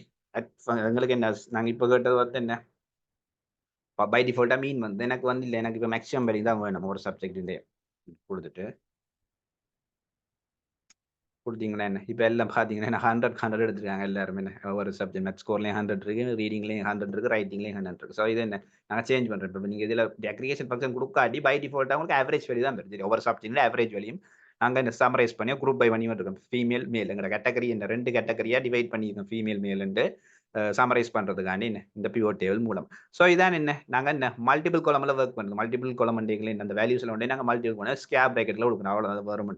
எங்களுக்கு என்ன நாங்கள் இப்போ கேட்டது வந்து என்ன பை டிஃபால்ட்டாக மீன் வந்து எனக்கு வந்து இல்லை, எனக்கு இப்போ மேக்ஸிமம் வேல்யூ தான் வேணும் ஒரு சப்ஜெக்ட் கொடுத்துட்டு கொடுத்தீங்கன்னா என்ன இப்போ எல்லாம் பார்த்தீங்கன்னா 100 எடுத்துருக்காங்க எல்லாருமே என்ன ஒரு சப்ஜெக்ட் மேத்ஸ் ஸ்கோர்லேயும் 100 இருக்கு, ரீடிங்லேயும் 100 இருக்கு, ரைட்டிங்லேயும் 100 இருக்கு. ஸோ இது என்ன நாங்கள் சேஞ்ச் பண்ணுறோம். இப்போ நீங்கள் இதில் அக்ரிகேஷன் ஃபங்க்ஷன் கொடுக்காட்டி பை டிஃபால்ட்டாக உங்களுக்கு ஆவரேஜ் வேல்யூ தான் வருது. ஒவ்வொரு சப்ஜெக்ட்ல ஆவரேஜ் வேல்யூம் நாங்கள் இந்த சமரைஸ் பண்ணி குரூப் பை பண்ணி இருக்கோம். ஃபீமேல் மேல் எங்களோட கேட்டகரி இந்த 2 கேட்டகரியாக டிவைட் பண்ணியிருக்கோம். ஃபீமேல் மேல்ன்ட்டு சமரைஸ் பண்ணுறதுக்காண்டி என்ன இந்த பிவோட் டேபிள் மூலம். ஸோ இதான் என்ன நாங்கள் என்ன மல்டிபிள் காலமில் ஒர்க் பண்ணுறோம். மல்டிபிள் காலம் அந்த வேல்யூஸில் வந்து நாங்கள் மல்டிபிள் பண்ண ஸ்கேப் ப்ராக்கெட்டில் கொடுக்கணும். அவ்வளோதான் வரும்.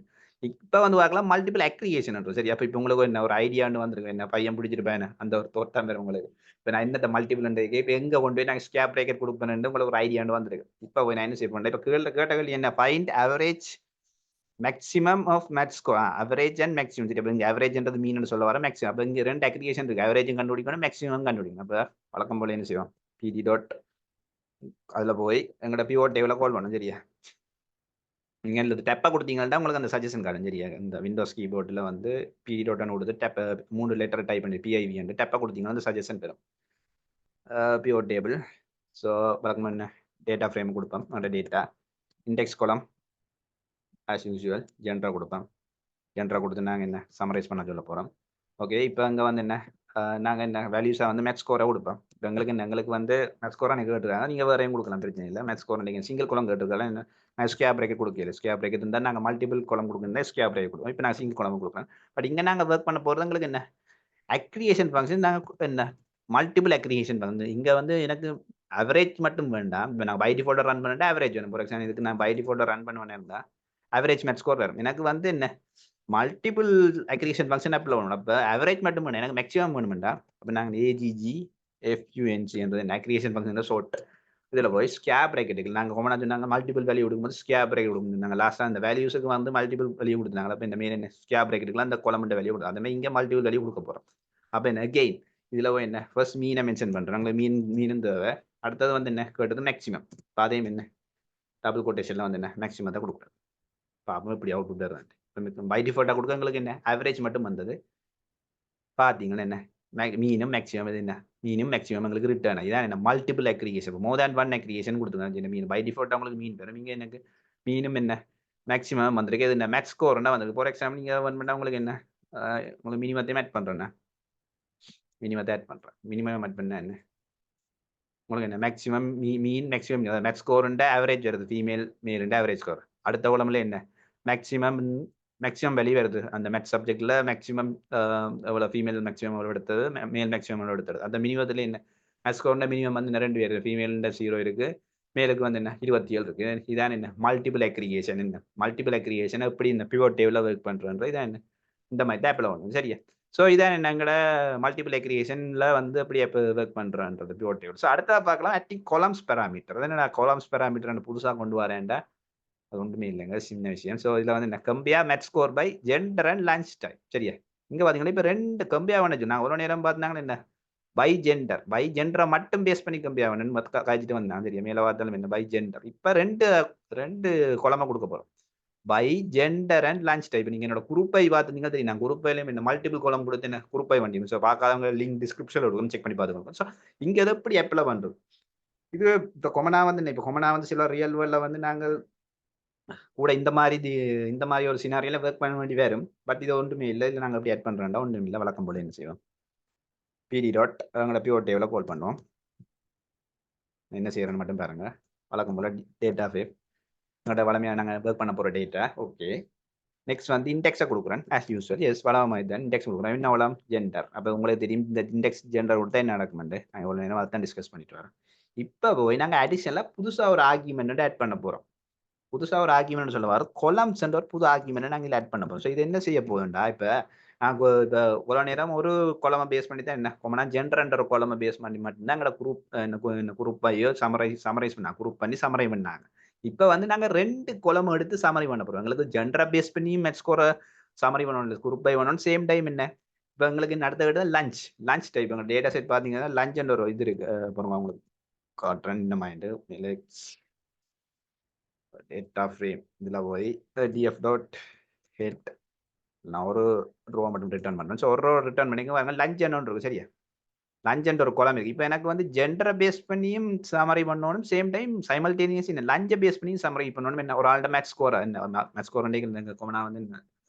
இப்போ வந்து பார்க்கலாம் மல்டிபிள் அக்ரிகேஷன் சரி. அப்போ இப்போ உங்களுக்கு என்ன ஒரு ஐடியான்னு வந்துருக்கு, என்ன பையன் பிடிச்சிருப்பேன் அந்த ஒரு தோட்டம் பேர் உங்களுக்கு. இப்போ நான் என்னத்த மல்டிபிள் இப்போ எங்கே கொண்டு போய் நாங்கள் ஸ்கேப் ப்ராக்கெட் கொடுப்பேன் உங்களுக்கு ஒரு ஐடியான்னு வந்துருக்கு. இப்போ நான் என்ன செய்ய பண்ணேன், இப்போ கேட்டகரி என்ன find average maximum of maths score. Average and maximum சரி. அப்போ இங்கே அவரேஜ்ன்றது மீன் சொல்ல வர மேக்ஸிமம். அப்போ இங்கே 2 அக்ரிகேஷன் இருக்கு. அவரேஜும் கண்டுபிடிக்கணும், மேக்ஸிமம் கண்டுபிடிக்கணும். அப்போ வழக்கம் போல என்ன செய்வோம், பிடி டாட் அதில் போய் எங்களோட பிவோட் டேபிளில் கால் பண்ணணும் சரியா. நீங்கள் இந்த டெப்பை கொடுத்தீங்கன்னா உங்களுக்கு அந்த சஜஷன் கார்டு சரியா. இந்த விண்டோஸ் கீபோர்டில் வந்து பிடி டாட்னு கொடுத்து டெப்பை 3 லெட்டர் டைப் பண்ணி பிஐவி வந்து டெப்பை கொடுத்தீங்கன்னா அந்த சஜஷன் பெறும். Pivot table. ஸோ வழக்கம் என்ன டேட்டா ஃப்ரேம் கொடுப்போம். அந்த டேட்டா இண்டெக்ஸ் கோலம் ஆஸ் யூஸ்வல் ஜென்ரா கொடுப்போம். ஜென்ரா கொடுத்து நாங்கள் என்ன சமரைஸ் பண்ண சொல்ல போகிறோம். ஓகே, இப்போ அங்கே வந்து என்ன நாங்கள் என்ன வேல்யூஸாக வந்து மேத்ஸ் ஸ்கோரை கொடுப்போம். இப்போ எங்களுக்கு வந்து மேத்ஸ் ஸ்கோராக நீங்கள் கேட்டுருக்காங்க, நீங்கள் வேறையும் கொடுக்கலாம், பிரச்சனை இல்லை. மேத்ஸ் ஸ்கோர் நீங்கள் சிங்கிள் குளம் கேட்டுருக்கலாம். என்ன ஸ்கேப் பிரேக்கெட் கொடுக்கல. ஸ்கேப் பிரேக்கெட் இருந்தால் நாங்கள் மல்டிபிள் குளம் கொடுக்குறேன், ஸ்கேப் பிரேக்கெட் கொடுப்போம். இப்போ நான் சிங்கிள் குளம் கொடுக்குறேன். பட் இங்கே நாங்கள் ஒர்க் பண்ண போகிறது எங்களுக்கு என்ன அக்ரிகேஷன் ஃபங்க்ஷன். நாங்கள் என்ன மல்டிபிள் அக்ரிகேஷன் ஃபங்க்ஷன். இங்கே வந்து எனக்கு அவரேஜ் மட்டும் வேண்டாம். இப்போ நான் பை டிஃபால்ட்டாக ரன் பண்ணிட்டு அவரேஜ் வேணும். ஃபார் எக்ஸாம்பிள் இதுக்கு நான் பை டிஃபால்ட்டாக ரன் பண்ணுவேன் இருந்தால் அவரேஜ் மேத்ஸ் ஸ்கோர் வரும். எனக்கு வந்து என்ன மல்டிபிள் அக்ரிகேஷன் ஃபங்க்ஷன் அப்ளை பண்ணணும். அப்போ அவரேஜ் மட்டும் வேணும், எனக்கு மேக்ஸிமம் வேணுமெண்டா. அப்போ நாங்கள் ஏஜிஜி எஃப்யூஎன்சி என்றது அக்ரிகேஷன் ஃபங்க்ஷன் ஷோர்ட். இதில் போய் ஸ்கேப் ப்ராக்கெட்டுக்கு நாங்கள் கொமனா சொன்னாங்க மல்டிபிள் வேல்யூ கொடுக்கும்போது ஸ்கேப் ப்ராக்கெட் கொடுக்கணும். நாங்கள் லாஸ்ட்டாக அந்த வேல்யூஸுக்கு வந்து மல்டிபிள் வேல்யூ கொடுத்தாங்க. அப்போ இந்த மாரி என்ன ஸ்கேப் ப்ராக்கெட்டுக்குலாம் அந்த கொலமெண்ட் வேல்யூ கொடுக்கும். அதே மாதிரி இங்கே மல்டிபிள் வேல்யூ கொடுக்க போகிறோம். அப்போ என்ன கெயின் இதில் போய் என்ன ஃபர்ஸ்ட் மீனை மென்ஷன் பண்ணுறாங்க. மீனும் தேவை. அடுத்தது வந்து என்ன கேட்டது மேக்ஸிமம். இப்போ அதையும் என்ன டபுள் கோட்டேஷனில் வந்து என்ன மேக்ஸிமம் தான் கொடுக்குறோம். பாப்போம் இப்படி அவுட் புட் வருது. பை டிஃபால்ட்டாக கொடுக்க எங்களுக்கு என்ன ஆவரேஜ் மட்டும் வந்தது. பார்த்தீங்கன்னா என்ன மீனும் மேக்ஸிமம் இது என்ன மீனும் மேக்ஸிமம் எங்களுக்கு ரிட்டர்ன். இதான் என்ன multiple aggregation. More than 1 aggregation கொடுத்துருக்காங்க. மீன் பை டிஃபால்ட்டாக உங்களுக்கு மீன் பெறும். இங்கே எனக்கு மீனும் என்ன மேக்ஸிமம் வந்திருக்கு. இது என்ன மேக்ஸ் ஸ்கோர்னா வந்திருக்கு. ஃபார் எக்ஸாம்பிள் நீங்கள் ஒன் பண்ணால் உங்களுக்கு என்ன உங்களுக்கு மினிமத்தையும் ஆட் பண்ணுறேன்னா மினிமத்தை ஆட் பண்ணுறேன். மினிமம் ஆட் பண்ணால் என்ன உங்களுக்கு என்ன மேக்ஸிமம் மீன் மேக்ஸிமம் மேக்ஸ் ஸ்கோருண்ட ஆவரேஜ் வருது. ஃபீமேல் மேலுண்ட ஆவரேஜ் ஸ்கோர். அடுத்த உடம்புல என்ன மேக்ஸிமம் வெளியே வருது. அந்த மேத்ஸ் சப்ஜெக்ட்ல மேக்ஸிமம் எவ்வளோ ஃபீமேல் மேக்ஸிமம் எவ்வளோ எடுத்தது, மேல் மேக்ஸிமம் எவ்வளோ எடுத்தது. அந்த மினிமத்தில் என்ன மேத்ஸ் ஸ்கோர்ல மினிமம் வந்து 2 பேர், ஃபீமேல்ன்ற 0 இருக்கு, மேலுக்கு வந்து என்ன 27 இருக்கு. இதான் என்ன மல்டிபிள் அக்ரிகேஷன். என்ன மல்டிபிள் அக்ரிகேஷன் எப்படி இந்த பிவோட் டேபிளில் ஒர்க் பண்ணுறன்ற இதான் என்ன இந்த மாதிரி டேப்பில் ஒன்று சரியா. ஸோ இதான் என்ன எங்களோட மல்டிபிள் அக்ரிகேஷனில் வந்து எப்படி எப்போ ஒர்க் பண்ணுறன்றது பிவோட் டேபிள். ஸோ அடுத்ததாக பார்க்கலாம் ஆக்டிங் காலம்ஸ் பேராமீட்டர். அதான் என்ன காலம்ஸ் பேராமீட்டர் புதுசாக கொண்டு வரேன்டா அது ஒன்றுமே இல்லைங்க, சின்ன விஷயம். ஸோ இதில் வந்து என்ன கம்பியா maths score by gender and lunch time சரியா. இங்கே பார்த்தீங்கன்னா இப்போ 2 கம்பியா வேணும். நான் ஒரு நேரம் பார்த்தாங்கன்னா என்ன பை ஜெண்டரை மட்டும் பேஸ் பண்ணி கம்பியா வேணும்னு காய்ச்சிட்டு வந்தேன் சரியா. மேலே பார்த்தாலும் என்ன பை ஜெண்டர். இப்போ ரெண்டு குழம்பு கொடுக்க போகிறோம் by gender and lunch type. நீங்கள் என்னோட குரூப்பை பார்த்துருந்தீங்க தெரியும். நான் குரூப்பையிலும் இந்த மல்டிபிள் குழம்பு கொடுத்து என்ன குரூப்பை வண்டி. ஸோ பார்க்காதவங்க லிங்க் டிஸ்கிரிப்ஷனில் இருக்கும், செக் பண்ணி பார்த்துக்கோங்க. ஸோ இங்கே எதை எப்படி அப்ளை பண்ணுறது இது இப்போ கொமனா வந்து இப்போ கொமனா வந்து சில ரியல் வேர்ல்டில் வந்து நாங்கள் கூட இந்த மாதிரி ஒரு சினாரியில ஒர்க் பண்ண வேண்டி வரும். பட் இது ஒன்றுமே இல்லை. இல்லை நாங்கள் எப்படி ஆட் பண்ணுறோம்டா ஒன்றும் இல்லை. வழக்கம் போல என்ன செய்வோம் பிடி டாட் எங்களோட பிவோட் டேபிளில் கால் பண்ணுவோம். என்ன செய்யறோன்னு மட்டும் பாருங்க. வழக்கம் போல டேட்டா ஃப்ரேம் எங்களோட வளமையாக நாங்கள் ஒர்க் பண்ண போகிற டேட்டா. ஓகே, நெக்ஸ்ட் வந்து இண்டெக்ஸை கொடுக்குறேன் ஆஸ் யூஸ்வல். எஸ் வளமாக தான் இண்டெக்ஸ் கொடுக்குறேன். என்ன வளம் ஜெண்டர். அப்போ உங்களுக்கு தெரியும் இந்த இண்டெக்ஸ் ஜெண்டர் கொடுத்தா என்ன நடக்குமெண்டு நான் எவ்வளோ நேரம் அதை தான் டிஸ்கஸ் பண்ணிட்டு வரேன். இப்போ போய் நாங்கள் அடிஷனலாக புதுசாக ஒரு ஆர்கியூமெண்ட் ஆட் பண்ண போகிறோம். புதுசாக ஒரு ஆர்கியூமெண்ட் சொல்ல வர கொலம்ஸ் ஒரு புது ஆர்கியூமெண்ட் நாங்கள் ஆட் பண்ண போகிறோம். ஸோ இது என்ன செய்ய போகுதுண்டா இப்போ நாங்கள் இப்போ ஒரு நேரம் ஒரு கொலமை பேஸ் பண்ணி தான் என்ன கொமனா ஜெண்டர்ன்ற ஒரு கொலமை பேஸ் பண்ணி மட்டும்தான் எங்களோட குரூப்பையோ சமரைஸ் பண்ணாங்க. குரூப் பண்ணி சமரை பண்ணாங்க. இப்போ வந்து நாங்கள் 2 கொலமை எடுத்து சமரி பண்ண போகிறோம். எங்களுக்கு ஜெண்டரை பேஸ் பண்ணி மேத்ஸ் ஸ்கோரை சமரி பண்ணணும், குரூப் பை பண்ணணும். சேம் டைம் என்ன இப்போ எங்களுக்கு அடுத்த கிட்ட லஞ்ச் டைப். எங்கள் டேட்டா செட் பார்த்தீங்கன்னா லஞ்சுன்ற ஒரு இது இருக்கு. அப்புறமா உங்களுக்கு காட்டுறேன் இந்த மைண்டு டேட்டா ஃப்ரேம். இதில் போய் df டாட் ஹெட் நான் ஒரு ரோ மட்டும் ரிட்டர்ன் பண்ணுறேன். ஸோ ஒரு ரோ ரிட்டர்ன் பண்ணிக்க வாங்க. லஞ்ச் என்ன இருக்கு சரியா. லஞ்சுன்ற ஒரு குளம் இருக்குது. இப்போ எனக்கு வந்து ஜெண்டரை பேஸ் பண்ணியும் சமரி பண்ணணும், சேம் டைம் சைமல்டேனியஸ் லஞ்சை பேஸ் பண்ணியும் சமரி பண்ணணும். என்ன ஒரு ஆள்கிட்ட மேத்ஸ் ஸ்கோர் என்ன மேத்ஸ் ஸ்கோர் கொமனா வந்து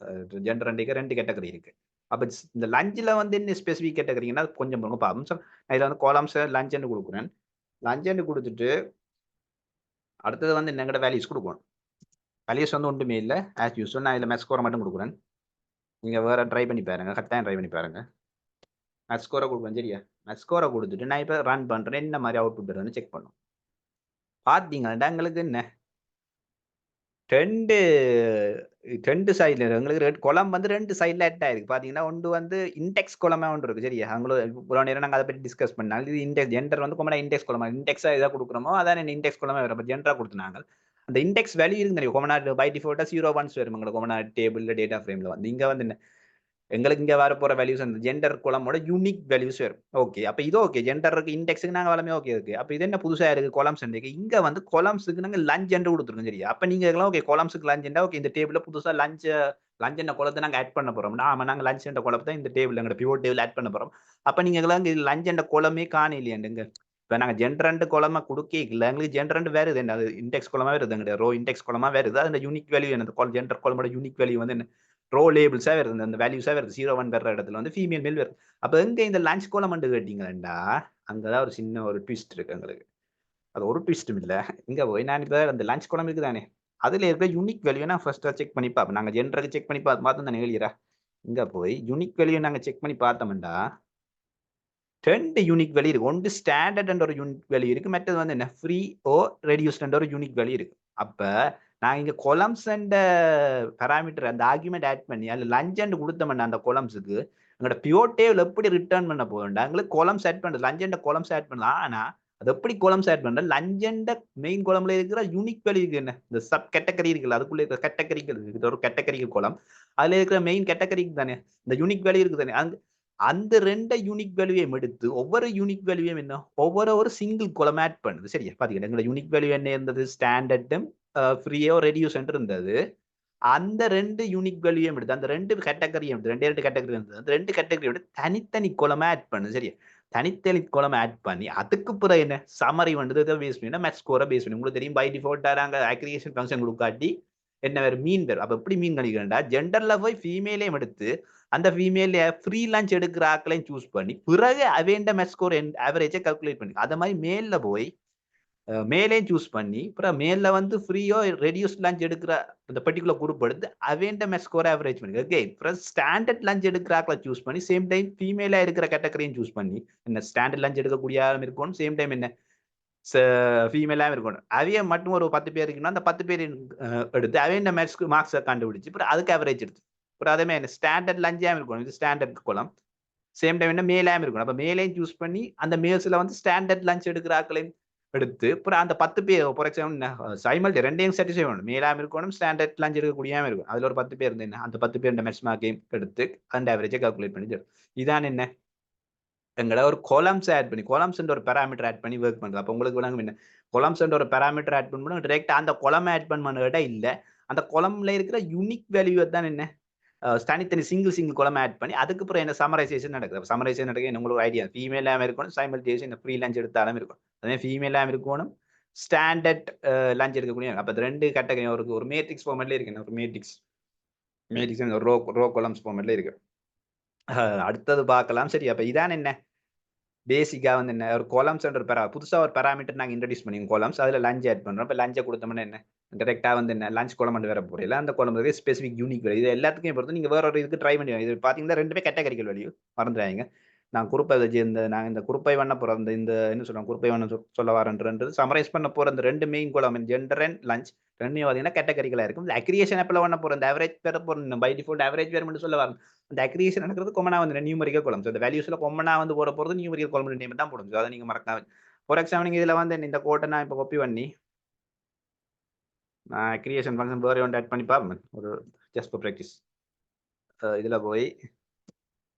ஜெண்டர் ரெண்டுக்கு 2 கேட்டகரி இருக்கு. அப்ப இந்த லஞ்ச்ல வந்து என்ன ஸ்பெசிஃபிக் கேட்டகரிங்கன்னா கொஞ்சம் பாருங்க. நான் இதுல வந்து காலம்ஸ் லஞ்ச்ன்னு குடுக்குறேன். லஞ்ச்ன்னு குடுத்துட்டு அடுத்தது வந்து எங்கட வேல்யூஸ் குடுக்கணும். வேல்யூஸ் வந்து ஒன்றுமே இல்ல. ஆஸ் யூசுவல் நான் இதுல மேத்ஸ் ஸ்கோர மட்டும் குடுக்குறேன். நீங்க வேற ட்ரை பண்ணி பாருங்க. கட்டாயம் ட்ரை பண்ணி பாருங்க. மேத்ஸ் ஸ்கோர குடுக்குறேன் சரியா? மேத்ஸ் ஸ்கோர குடுத்துட்டு நான் இப்ப ரன் பண்றேன். என்ன மாரி அவுட்புட் வருதுன்னு செக் பண்ணும். பாத்தீங்கன்னா எங்களுக்கு என்ன 2 சைடுல எங்களுக்கு குளம் வந்து 2 சைடுல ஆட் ஆயிருக்கு. பாத்தீங்கன்னா ஒன்று வந்து இண்டெக்ஸ் குளமா ஒன்று இருக்கு சரியா? இவ்வளவு நேரம் நாங்க அதை பத்தி டிஸ்கஸ் பண்ணாங்க. இது இண்டெக்ஸ் ஜெண்டர் வந்து கொமனா இண்டெக்ஸ் குளமா இண்டெக்ஸா எதை கொடுக்குறோமோ அதான் இண்டெக்ஸ் குளமா வரும். ஜெண்டரா கொடுத்துனாங்க. அந்த இண்டெக்ஸ் வேல்யூ இருக்கு தெரியும். கொமனா பை டிஃபால்ட்டா 0 1 வரும். உங்களுக்கு கொமனா டேபிள்ல டேட்டா ஃப்ரேம்ல வந்து இங்க வந்து என்ன எங்களுக்கு இங்க வர போற வேல்யூஸ் அந்த ஜெண்டர் குளமோட யூனிக் வேல்யூஸ் வரும். ஓகே. அப்ப இது ஓகே. ஜெண்டருக்கு இண்டெக்ஸ்க்கு நாங்க வளமே ஓகே இருக்கு. அப்ப இது என்ன புதுசா இருக்கு காலம்ஸ் இருக்கு. இங்க வந்து காலம்ஸ்க்கு நாங்க லஞ்ச் என்று கொடுத்துருக்கோம் சரியா? அப்ப நீங்க எல்லாம் ஓகே காலம்ஸ்க்கு லஞ்ச்ண்டா ஓகே இந்த டேபிள்ல புதுசா லஞ்ச் என்ற குளத்தை நாங்க ஆட் பண்ண போறோம். ஆமா நாங்க லஞ்ச் என்ற குளத்தை இந்த டேபிள் எங்க பிவோட் டேபிள் ஆட் பண்ண போறோம். அப்ப நீங்க எல்லாம் லஞ்ச் என்ற குளமே காணலையாண்டுங்க. இப்ப நாங்க ஜெண்டர் குளமா கொடுக்கல எங்களுக்கு ஜெண்டர் வேற என்ன இண்டெக்ஸ் குளமா வருது எங்க ரோ இண்டெக்ஸ் குளமா வருது. அந்த யூனிக் வேல்யூ என்ன ஜெண்டர் குளமோட யூனிக் வேல்யூ வந்து என்ன ரோ லேபிள்ஸா வருது. அந்த வேல்யூஸா வருது. 0 1 வர்ற இடத்துல வந்து ஃபீமேல் மேல் வருது. அப்ப எங்க இந்த லஞ்ச் கோலம் கேட்டீங்களா அங்கதான் ஒரு சின்ன ஒரு ட்விஸ்ட் இருக்கு எங்களுக்கு. அது ஒரு ட்விஸ்டும் இல்ல. இங்க போய் நான் இப்ப அந்த லஞ்ச் கோலம் இருக்குதானே அதுல இருக்க யூனிக் வேல்யூ நான் ஃபர்ஸ்ட் செக் பண்ணி பார்ப்போம். நாங்க ஜென்டருக்கு செக் பண்ணி பார்த்து தானே எழுதிரா இங்க போய் யூனிக் வேல்யூ நாங்க செக் பண்ணி பார்த்தோம்டா 2 யூனிக் வேல்யூ இருக்கு. ஒன்று ஸ்டாண்டர்ட் என்ற ஒரு யூனிக் வேல்யூ இருக்கு. மற்றது வந்து என்ன ஃப்ரீ ஓ ரெடியூஸ்ட் என்ற ஒரு யூனிக் வேல்யூ இருக்கு. அப்ப நான் இங்க கொலம்ஸ் அண்ட் பாராமீட்டர் அந்த ஆர்குமெண்ட் ஆட் பண்ணி அதுல லஞ்ச் அண்ட் கொடுத்தோம்னா அந்த கொலம்ஸுக்கு எங்களோட பியூர் டேபிள் எப்படி ரிட்டர்ன் பண்ண போகும்டா எங்களுக்கு கொலம்ஸ் ஆட் பண்றது லஞ்ச் அண்ட் கொலம்ஸ் ஆட் பண்ணலாம். ஆனா அது எப்படி கொலம்ஸ் ஆட் பண்ற லஞ்ச் அண்ட் மெயின் கொலம்ல இருக்கிற யூனிக் வேல்யூ என்ன இந்த சப் கேட்டகரி இருக்குல்ல அதுக்குள்ள இருக்கிற கேட்டகரிகள் இருக்குது ஒரு கேட்டகரிக்கு கொலம் அதுல இருக்கிற மெயின் கேட்டகரிக்கு தானே இந்த யூனிக் வேல்யூ இருக்கு தானே அந்த 2 யூனிக் வேல்யூவையும் எடுத்து ஒவ்வொரு யூனிக் வேல்யூவையும் என்ன ஒவ்வொரு சிங்கிள் கொலம் ஆட் பண்ணுது சரியா? பாத்தீங்கன்னா எங்களோட யூனிக் வேல்யூ என்ன இருந்தது ஸ்டாண்டர்டும் ஃப்ரீயோ ரெடியூஸ் இருந்தது. அந்த 2 யூனிக் வேல்யூயும் எடுத்து அந்த 2 கேட்டகரியும் எடுத்து 2 கேட்டகரி இருந்தது. அந்த 2 கேட்டகரி எடுத்து தனித்தனி கொலமா ஆட் பண்ணு சரியா? தனித்தனி கொலம் ஆட் பண்ணி அதுக்கு பிறகு என்ன சமரி வந்து பேஸ் பண்ணி மேட்ச் ஸ்கோரை பேஸ் பண்ணி உங்களுக்கு தெரியும் பை டிஃபால்ட்டா நாங்க அக்ரிகேஷன் ஃபங்க்ஷன் கொடுக்காட்டி என்ன வேறு மீன் பேர் அப்ப எப்படி மீன் கணிக்கிறேன்டா ஜெண்டர்ல போய் ஃபீமேலையும் எடுத்து அந்த ஃபீமேல ஃப்ரீ லஞ்ச் எடுக்கிற ஆக்களையும் சூஸ் பண்ணி பிறகு அவேண்ட மேட்ச் ஸ்கோர் ஆவரேஜை கால்குலேட் பண்ணி அத மாதிரி மேல போய் மேலையும் சூஸ் பண்ணி அப்புறம் மேல வந்து ஃப்ரீயோ ரெடியூஸ் லஞ்ச் எடுக்கிற அந்த பர்டிகுலர் குரூப் எடுத்து அவேண்ட மேட்ச் ஸ்கோர் ஆவரேஜ் பண்ணி ஓகே அப்புறம் ஸ்டாண்டர்ட் லஞ்ச் எடுக்கிற ஆக்களை சூஸ் பண்ணி சேம் டைம் ஃபீமேலா இருக்கிற கேட்டகரியும் சூஸ் பண்ணி என்ன ஸ்டாண்டர்ட் லஞ்ச் எடுக்கக்கூடிய ஆளும் இருக்கணும் சேம் டைம் என்ன ஃபீமேலாகவும் இருக்கணும் அவைய மட்டும் ஒரு 10 பேர் இருக்குன்னா அந்த 10 பேர் எடுத்து அவைய மார்க்ஸை கண்டுபிடிச்சு அப்புறம் அதுக்கு அவரேஜ் எடுத்து அப்புறம் அதே மாதிரி ஸ்டாண்டர்ட் லஞ்சாகவும் இருக்கணும் இது ஸ்டாண்டர்ட் குளம் சேம் டைம் என்ன மேலாகவும் இருக்கணும் அப்ப மேலையும் சூஸ் பண்ணி அந்த மேல்ஸ்ல வந்து ஸ்டாண்டர்ட் லஞ்ச் எடுக்கிற ஆக்களையும் எடுத்து அப்புறம் அந்த 10 பேர் ஃபார் எக்ஸாம்பிள் சைமல் ரெண்டையும் சாட்டிஸ்ஃபை பண்ணணும் மேலாகவும் இருக்கணும் ஸ்டாண்டர்ட் லஞ்ச் எடுக்கக்கூடியாமல் இருக்கும் அதுல ஒரு 10 பேர் இருந்து என்ன அந்த 10 பேர் மேட்ச் மார்க்கையும் எடுத்து அந்த ஆவரேஜை கால்குலேட் பண்ணி இதான் என்ன எங்கட ஒரு கொலம்ஸ் ஆட் பண்ணி கொலம்ஸ் ஒரு பேராமீட்டர் ஆட் பண்ணி ஒர்க் பண்றது அப்ப உங்களுக்கு விளங்கும் என்ன கொலம்ஸ் ஒரு பேராமீட்டர் ஆட் பண்ணணும் டைரக்டா அந்த கொலம் ஆட் பண்ண இல்ல அந்த கொலம்ல இருக்கிற யூனிக் வேல்யூ தான் என்ன தனித்தனி சிங்கிள் கொலம் ஆட் பண்ணி அதுக்கப்புறம் என்ன சமரைசேஷன் நடக்குது சமரைசேஷன் நடக்க உங்களுக்கு ஐடியா ஃபீமேலாகவும் இருக்கணும் சைமல்டேஷன் ஃப்ரீ லஞ்ச் எடுத்தாலும் இருக்கும் அதே ஃபீமேலாகவும் இருக்கணும் ஸ்டாண்டர்ட் லஞ்ச் எடுக்கக்கூடிய அப்ப 2 கேட்டகரி ஒரு மேட்ரிக்ஸ் ஃபார்மேட்ல இருக்கு ஒரு மேட்ரிக்ஸ் ரோ கொலம்ஸ் ஃபார்மேட்ல இருக்கு அடுத்தது பார்க்கலாம் சரி அப்ப இதான் என்ன பேசிக்கா வந்து என்ன ஒரு கொலம்ஸ் ஒரு புதுசா ஒரு பேராமீட்டர் நாங்க இன்ட்ரடியூஸ் பண்ணி கொலம்ஸ் அதுல லஞ்ச் ஆட் பண்றோம் இப்ப லஞ்சை கொடுத்தோம்னா என்ன டைரக்டா வந்து என்ன லஞ்ச் கொலம் வேற போறீங்க அந்த கொலம் ஸ்பெசிபிக் யூனிக் வேல்யூ இது எல்லாத்துக்கும் பொறுத்து நீங்க வேற ஒரு இதுக்கு ட்ரை பண்ணி இது பாத்தீங்கன்னா 2 கேட்டகரிக்கல் வேல்யூ மறந்துடாதீங்க நான் குறுப்பை வச்சு நாங்க இந்த குறுப்பை பண்ண போற இந்த என்ன சொல்றோம் குறுப்பை பண்ண சொல்ல வரன்றது சமரைஸ் பண்ண போற இந்த 2 மெயின் கொலம் ஜெண்டர் அண்ட் லஞ்ச் ரெண்டுமே பாத்தீங்கன்னா கேட்டகரிகளா இருக்கும் இந்த அக்ரியேஷன் ஆப்ல பண்ண போற இந்த ஆவரேஜ் பெற போற பை டிஃபால்ட் ஆவரேஜ் வேற மட்டும் சொல்ல வரும் அந்த அக்ரியேஷன் நடக்கிறது கொமனா வந்து நியூமரிக்கல் கொலம் இந்த வேல்யூஸ்ல கொமனா வந்து போறது நியூமரிக்கல் கொலம் நேம் தான் போடும் அதை நீங்க மறக்காம ஃபார் எக்ஸாம்பிள் நீங்க இதுல வந்து இந்த கோட்டை நான் இப்ப காப்பி பண்ணி நான் கிரியேஷன் ஃபங்க்ஷன் வேற ஒன்று ஆட் பண்ணி பாருங்க ஒரு ஜஸ்ட் ஃபார் ப்ராக்டிஸ் இதுல போய்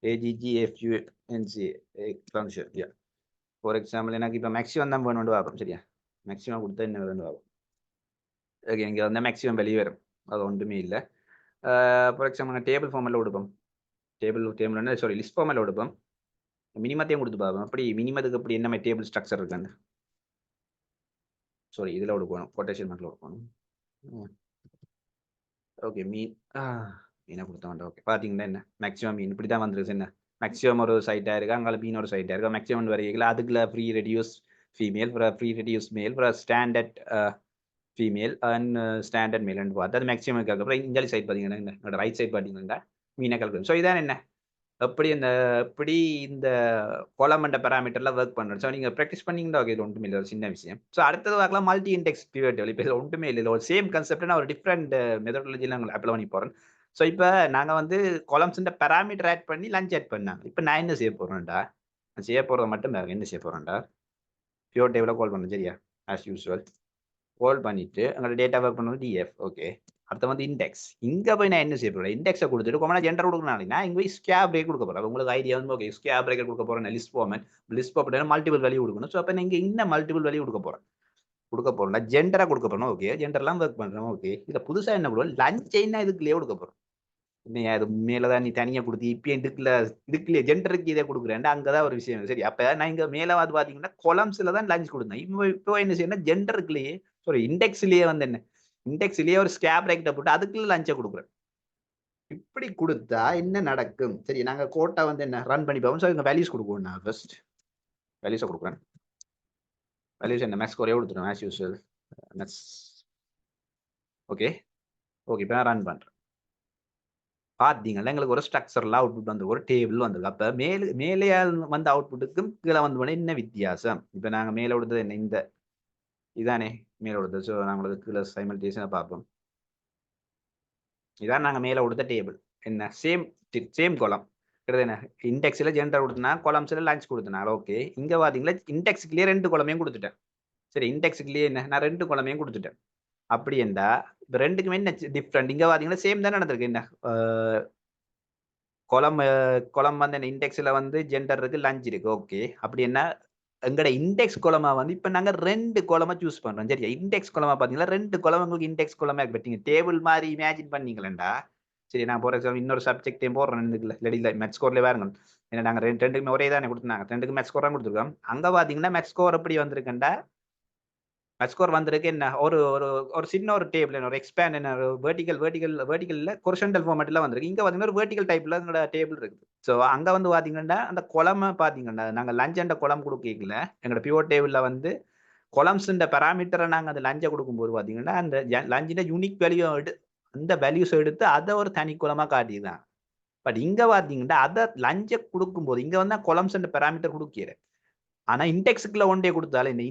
AGGFUNC function yeah for example எனக்கு இப்போ மேக்ஸிமம் தான் வேணும் பார்ப்போம் சரியா மேக்ஸிமம் கொடுத்தா என்ன வேணும் பார்ப்போம் ஓகே இங்கே வந்து மேக்ஸிமம் வெளியே வரும் அது ஒன்றுமே இல்லை ஃபார் எக்ஸாம்பிள் டேபிள் ஃபார்மில் கொடுப்போம் டேபிள் சாரி லிஸ்ட் ஃபார்மில் கொடுப்போம் மினிமத்தையும் கொடுத்து பார்ப்போம் அப்படி மினிமத்துக்கு அப்படி என்ன மாதிரி டேபிள் ஸ்ட்ரக்சர் இருக்காங்க சாரி இதில் கொடுக்கணும் கொட்டேஷன் மார்க்கில் கொடுக்கணும் ஓகே மீனை கொடுத்தவன்டா ஓகே பார்த்தீங்கன்னா என்ன மேக்ஸிமம் மீன் இப்படி தான் வந்துருக்கு என்ன மேக்ஸிமம் ஒரு சைட்டாக இருக்கு அங்கே மீன் ஒரு சைட்டாக இருக்கு மேக்ஸிமம் வரைக்கும் அதுக்குள்ள free reduce female free reduce மேல் ஸ்டாண்டர்ட் ஃபீமேல் அண்ட் ஸ்டாண்டர்ட் மேல்னு பார்த்து அது மேக்ஸிமம் அப்புறம் இஞ்சாலி சைட் பார்த்தீங்கன்னா என்னோட ரைட் சைட் பார்த்தீங்கன்னா மீனை கல்குலேஷன் ஸோ இதான் என்ன எப்படி இந்த கோலமண்ட பேராமீட்டர்ல ஒர்க் பண்ணுறோம் ஸோ நீங்கள் ப்ராக்டிஸ் பண்ணீங்கன்னா ஓகே இது ஒன்றுமே இல்லை ஒரு சின்ன விஷயம் ஸோ அடுத்தது பார்க்கலாம் மல்டி இண்டெக்ஸ் பிவட் டேபிள் இப்போ ஒன்றுமே இல்லை ஒரு சேம் கான்செப்ட் நான் ஒரு டிஃப்ரெண்ட் மெத்தடாலஜியில் நாங்கள் அப்ளை பண்ணி போகிறேன் ஸோ இப்போ நாங்கள் வந்து கொலம்ஸ் பேராமீட்டர் ஆட் பண்ணி லஞ்ச் ஆட் பண்ணாங்க இப்போ நான் என்ன செய்ய போகிறேன்டா நான் செய்ய போகிறத மட்டும் என்ன செய்ய போகிறேன்டா பிவட் டேபிளை கால் பண்ணுறேன் சரியா ஆஸ் யூஸ்வல் கால் பண்ணிட்டு அங்கே டேட்டா ஒர்க் பண்ணுறது டிஎஃப் ஓகே அடுத்த வந்து இண்டெக்ஸ் இங்கே போய் நான் என்ன செய்ய போகிறேன் இண்டெக்ஸை கொடுத்துட்டு கொமனா ஜென்டர் கொடுக்கணும் நான் இங்கே போய் ஸ்கேப் பிரேக் கொடுக்க போகிறேன் உங்களுக்கு ஐடியா வந்து ஓகே ஸ்கேப் பிரேக்கர் கொடுக்க போகிறேன் லிஸ்ட் ஃபார்மேட் மல்டிபிள் வேல்யூ கொடுக்கணும் ஸோ அப்போ நீங்கள் இன்னும் மல்டிபிள் வேல்யூ கொடுக்க போகிறேன் ஜெண்டராக கொடுக்க போகிறோம் ஓகே ஜெண்டர்லாம் ஒர்க் பண்ணுறோம் ஓகே இதில் புதுசாக என்ன பண்ணுவோம் லஞ்ச் என்ன இதுக்குள்ளேயே கொடுக்க போகிறோம் இல்லையா அது மேலே தான் நீ தனியாக கொடுத்து இப்போ இதுக்குள்ளே ஜெண்டருக்கு இதே கொடுக்குறேன் அங்கே தான் ஒரு விஷயம் சரி அப்போ நான் இங்கே மேலே வந்து பார்த்தீங்கன்னா கொலம்ஸில் தான் லஞ்ச் கொடுத்தேன் இப்போ என்ன செய்யணும் ஜெண்டருக்குள்ளேயே சாரி இண்டெக்ஸ்லேயே வந்து என்ன இண்டெக்ஸ்லயே ஒரு ஸ்கேப் பிரேக்கிட்ட போட்டு அதுக்குள்ள லஞ்சை கொடுக்குறேன் இப்படி கொடுத்தா என்ன நடக்கும் சரி நாங்க கோட்டை வந்து என்ன ரன் பண்ணி பார்ப்போம் ஸோ இங்கே வேல்யூஸ் கொடுக்குவோம் நான் ஃபர்ஸ்ட் வேல்யூஸை கொடுக்குறேன் வேல்யூஸ் என்ன மேக்ஸ் குறைய கொடுத்துருவேன் ஆஸ் யூஸ்வல் மேக்ஸ் ஓகே இப்போ நான் ரன் பண்றேன் பார்த்தீங்கன்னா எங்களுக்கு ஒரு ஸ்ட்ரக்சர்லாம் அவுட்புட் வந்து ஒரு டேபிள் வந்திருக்கு அப்போ மேலே வந்த அவுட்புட்டுக்கும் கீழே வந்து என்ன வித்தியாசம் இப்போ நாங்கள் மேலே கொடுத்தது என்ன இந்த இதானே மேலே கொடுத்தது ஸோ நாங்களுக்கு கீழே சைமல்டேஷனாக பார்ப்போம் இதான் நாங்கள் மேலே கொடுத்த டேபிள் என்ன சேம் கொலம் என்ன இண்டெக்ஸில் ஜென்டர் கொடுத்தனா கொலம்ஸில் லஞ்ச் கொடுத்தனா ஓகே இங்கே பார்த்தீங்களா இண்டெக்ஸுக்குள்ளேயே 2 கொலமையும் கொடுத்துட்டேன் சரி இண்டெக்ஸுக்குள்ளேயே என்ன நான் 2 கொலமையும் கொடுத்துட்டேன் அப்படி என்றா இப்போ ரெண்டுக்குமே என்ன டிஃப்ரெண்ட் இங்கே பார்த்தீங்கன்னா சேம் தான் நடந்திருக்கு என்ன கொலம் வந்து என்ன இண்டெக்ஸில் வந்து ஜெண்டர் இருக்கு லஞ்ச் இருக்கு ஓகே அப்படி என்ன எங்கட இண்டெக்ஸ் கொலமா வந்து இப்போ நாங்கள் 2 கொலமா சூஸ் பண்றோம் சரியா இண்டெக்ஸ் கொலமா பார்த்தீங்கன்னா 2 கொலம் உங்களுக்கு இண்டெக்ஸ் கொலமா பட்டீங்க டேபிள் மாதிரி இமேஜின் பண்ணீங்களா சரி நான் போற எக்ஸாம்பிள் இன்னொரு சப்ஜெக்டையும் போடுறேன் இல்லை மேத்ஸ் ஸ்கோர்ல வேறுங்க ஏன்னா நாங்கள் ரெண்டுக்குமே ஒரே தானே கொடுத்துருந்தாங்க 2க்கு மேத்ஸ் ஸ்கோர் தான் கொடுத்துருக்கோம் அங்கே பார்த்தீங்கன்னா மேத்ஸ் ஸ்கோர் எப்படி வந்திருக்கேன்டா மேத்ஸ் ஸ்கோர் வந்திருக்கு என்ன ஒரு சின்ன ஒரு டேபிள் ஒரு எக்ஸ்பேண்ட் என்ன வெர்டிகல்ல கொரிசண்டல் ஃபார்மேட்ல வந்திருக்கு இங்கே பார்த்தீங்கன்னா ஒரு வெர்டிகல் டைப்ல எங்களோட டேபிள் இருக்குது ஸோ அங்கே வந்து பார்த்தீங்கன்னா அந்த கொலமை பார்த்தீங்கன்னா நாங்கள் லஞ்ச் அண்ட் கொலம் கொடுக்கல எங்களோட பிவோட் டேபிளில் வந்து கொலம்ஸ் பேராமீட்டரை நாங்கள் அந்த லஞ்சை கொடுக்கும்போது பார்த்தீங்கன்னா அந்த லஞ்சின் யூனிக் வேல்யூ அந்த வேல்யூஸ் எடுத்து அதை ஒரு தனி கொலமாக காட்டிதான் பட் இங்கே பார்த்தீங்கன்னா அதை லஞ்சை கொடுக்கும்போது இங்கே வந்து கொலம்ஸ் பேராமீட்டர் கொடுக்கிறேன் ஆனா இண்டெக்ஸுக்குள்ள ஒன்றே கொடுத்தாலும் இந்த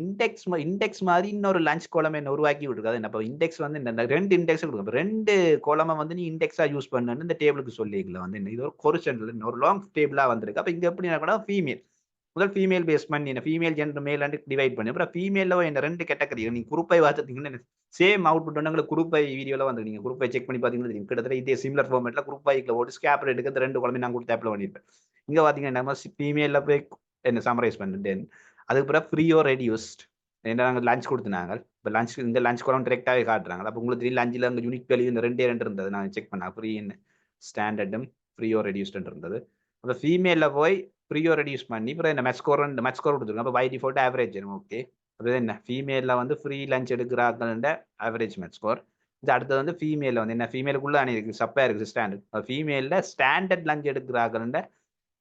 இண்டெக்ஸ் மாதிரி இன்னொரு லஞ்ச் கோலமை என்ன உருவாக்கி விட்டுருக்காது என்ன இண்டெக்ஸ் வந்து இந்த 2 இண்டெக்ஸ் கொடுக்கும் 2 கோலமை வந்து நீ இண்டெக்ஸா யூஸ் பண்ணுன்னு இந்த டேபிளுக்கு சொல்லிக்கல வந்து இது ஒரு கொரிசன்டல் ஒரு லாங் டேபிளா வந்திருக்கு அப்ப இங்க எப்படி கூட ஃபீமேல் முதல் ஃபீமேல் பேஸ் பண்ணி என்ன ஃபீமேல் ஜெண்டர் மேல் டிவைட் பண்ணி அப்புறம் ஃபீமேல என்ன 2 கேட்டகரி நீங்க குரூப்பை பார்த்துட்டீங்கன்னா சேம் அவுட்புட் வந்து உங்களுக்கு குரூப்பை வீடியோல வந்து நீங்க குரூப்பை செக் பண்ணி பாத்தீங்கன்னா தெரியும் கிட்டத்தட்ட இதே சிமிலர் ஃபார்மேட்ல குரூப் வைக்கில் ஓட்டு ஸ்கேப் எடுக்க இந்த 2 குழம்பு நான் கொடுத்து அப்ளை பண்ணிருப்பேன் இங்க பாத்தீங்கன்னா நம்ம ஃபீமேல போய் என்ன சமரைஸ் பண்ணிட்டேன் அதுக்கு பிறகு ஃப்ரீயோ ரெடியூஸ்ட் என்ன நாங்கள் லஞ்ச் கொடுத்துனாங்க இப்போ இந்த லஞ்ச் குளம் டிரெக்டாகவே காட்டுறாங்க அப்போ உங்களுக்கு தெரியும் லஞ்சில் அங்கே யூனிக் வேல்யூ இந்த 2 இருந்தது நான் செக் பண்ணேன் ஃப்ரீ ஸ்டாண்டர்டும் ஃப்ரீயோ ரெடியூஸ்ட் இருந்தது அப்போ ஃபீமேலில் போய் ஃப்ரீயோ ரெடியூஸ் பண்ணி அப்புறம் இந்த மேட்ச் ஸ்கோர் கொடுத்துருக்கோம் அப்போ பை டிஃபால்ட் ஆவரேஜ் ஓகே அப்போ என்ன ஃபீமேலில் வந்து ஃப்ரீ லஞ்ச் எடுக்கிறாங்கன்ற ஆவரேஜ் மேட்ச் ஸ்கோர் இது அடுத்தது வந்து ஃபீமேலில் வந்து என்ன ஃபீமேலுக்குள்ள இருக்குது சப்பாக இருக்குது ஸ்டாண்டர்ட் ஃபீமேலில் ஸ்டாண்டர்ட் லஞ்ச் எடுக்கிறாங்கன்ற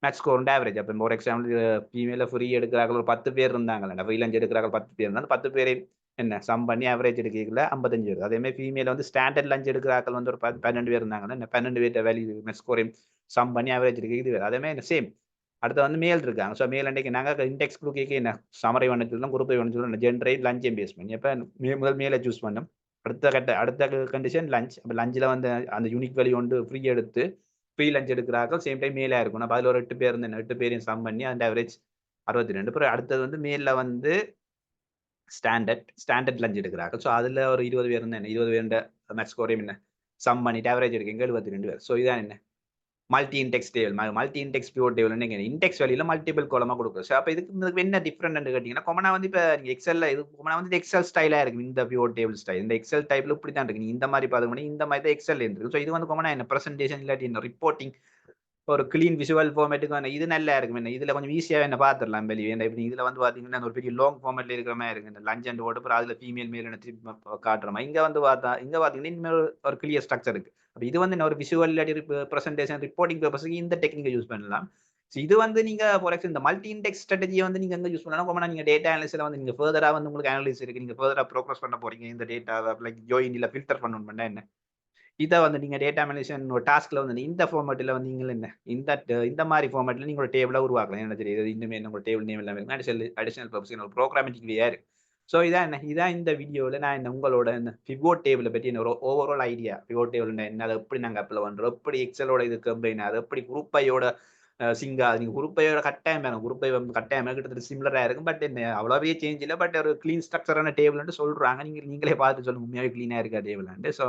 மேட்ச் ஸ்கோர் ஆவரேஜ் அப்போ ஒரு எக்ஸாம்பிள் ஃபீமேல ஃப்ரீ எடுக்கிறார்கள் ஒரு 10 பேர் இருந்தாங்களா ஃப்ரீ லஞ்ச் எடுக்கிறார்கள் 10 பேர் இருந்தாலும் 10 பேரை என்ன சம் பண்ணி ஆவரேஜ் எடுக்கல 55 பேர் அதேமாதிரி ஃபீமேல வந்து ஸ்டாண்டர்ட் லஞ்ச் எடுக்கிறார்கள் வந்து ஒரு 12 பேர் இருந்தாங்கன்னா 12 பேர் வேல்யூ மேட்ச் ஸ்கோரையும் சம் பண்ணி ஆவரேஜ் எடுக்க இது வேறு அதேமாதிரி சேம் அடுத்து வந்து மேல் இருக்காங்க ஸோ மேல் அன்றைக்கு நாங்கள் இண்டெக்ஸ் கொடுக்க என்ன சமரை ஒன்று சொல்லலாம் குரூப்பை ஒன்று சொல்லலாம் ஜென்ரே லஞ்சையும் பேஸ் பண்ணி அப்போ முதல் மேலே சூஸ் பண்ணோம் அடுத்த கண்டிஷன் லஞ்ச் அப்போ லஞ்சில் வந்து அந்த யூனிக் வேல்யூ ஒன்று ஃப்ரீ எடுத்து ஃப்ரீ லஞ்ச் எடுக்கிறார்கள் சேம் டைம் மேலே இருக்கும் அப்போ அதில் ஒரு 8 பேர் இருந்தேன் 8 பேரையும் சம் பண்ணி அந்த ஆவரேஜ் 62 அப்புறம் அடுத்தது வந்து மேலில் வந்து ஸ்டாண்டர்ட் லஞ்ச் எடுக்கிறார்கள் ஸோ அதில் ஒரு 20 பேர் இருந்தேன் 20 பேர் மேட்ச் ஸ்கோரையும் என்ன சம் பண்ணிட்டு ஆவரேஜ் எடுக்கீங்க 72 பேர் ஸோ இதான் என்ன multi index table multi index pivot table index வேல்யூல மல்டிபிள் கோலமா கொடுக்கும் ஸோ அப்போ இதுக்கு என்ன டிஃப்ரெண்ட் கேட்டீங்கன்னா கொமனா வந்து இப்போ நீங்கள் எக்ஸல்ல இது கொமனா வந்து எக்ஸல் ஸ்டைலா இருக்கு இந்த பிவோட் டேபிள் ஸ்டைல் இந்த எக்ஸல் டைப்ல இப்படி தான் இருக்கு நீ இந்த மாதிரி பார்த்து இந்த மாதிரி தான் எக்ஸல் இருக்கு ஸோ இது வந்து கொமனா என்ன பிரசன்டேஷன் இல்லாட்டி என்ன ரிப்போர்ட்டிங் ஒரு கிளீன் விஷுவல் ஃபார்மேட்டுக்கு இது நல்லா இருக்கும். என்ன இதுல கொஞ்சம் ஈஸியா என்ன பார்த்துடலாம் வெளியே. ஏன்னா இப்ப இதுல வந்து பாத்தீங்கன்னா ஒரு பெரிய லாங் ஃபார்மேட்ல இருக்கிற மாதிரி இருக்கு. இந்த லஞ்ச் அண்ட் ஓட்டு அப்புறம் அதுல ஃபீமேல் மேல் காட்டுற மாதிரி. இங்க வந்து பார்த்தா இங்க பாத்தீங்கன்னா இனிமேல் ஒரு கிளியர் ஸ்ட்ரக்சர் இருக்கு. அப்ப இது வந்து ஒரு விஷுவல் பிரசன்டேஷன் ரிப்போர்ட்டிங் பர்பஸ்க்கு இந்த டெக்னிக்கை யூஸ் பண்ணலாம். இது வந்து நீங்க ஃபார் எக்ஸாம்பிள் இந்த மல்டி இண்டெக்ஸ் ஸ்ட்ராட்டஜியை வந்து நீங்க எங்க யூஸ் பண்ணலாம். நீங்க டேட்டா அனாலிசிஸ்ல வந்து நீங்க ஃபர்தரா வந்து உங்களுக்கு அனாலிசிஸ் இருக்கு. நீங்க ஃபர்தரா ப்ரோக்ரஸ் பண்ண போறீங்க. இந்த டேட்டா லைக் ஜாயின் இல்ல ஃபில்டர் பண்ணணும்னா என்ன இதை வந்து நீங்க டேட்டா மேனேஜ்மெண்ட் ஒரு டாஸ்க்ல வந்து இந்த ஃபார்மேட்ல வந்து நீங்க என்ன இந்த மாதிரி ஃபார்மேட்ல நீங்க ஒரு டேபிளா உருவாக்கலாம். என்ன தெரியுது இன்னுமே என்ன டேபிள் நேம் எல்லாமே அடிஷனல் பர்பஸ் ஒரு ப்ரோக்ராமேட்டிக் வேயா இருக்கு. ஸோ இதான் இந்த வீடியோவில் நான் என்ன உங்களோட இந்த பிவோட் டேபிளை பற்றி என்ன ஒரு ஓவரால் ஐடியா பிவோட் டேபிள் என்ன அதை எப்படி நாங்கள் அப்ளை பண்ணுறோம் எப்படி எக்ஸலோட இது கம்பைன் அது எப்படி குரூப்பையோட சிங்கா நீங்க குரூப்பையோட கட்டாயம் வேணும் குரூப்பை கட்டாயம் கிட்டத்தட்ட சிமிலரா இருக்கும். பட் என்ன அவ்வளோவே சேஞ்ச் இல்லை. பட் ஒரு கிளீன் ஸ்ட்ரக்சரான டேபிள்னு சொல்றாங்க. நீங்களே பார்த்து சொல்லுங்க உண்மையாவே கிளீனா இருக்கா டேபிள். ஸோ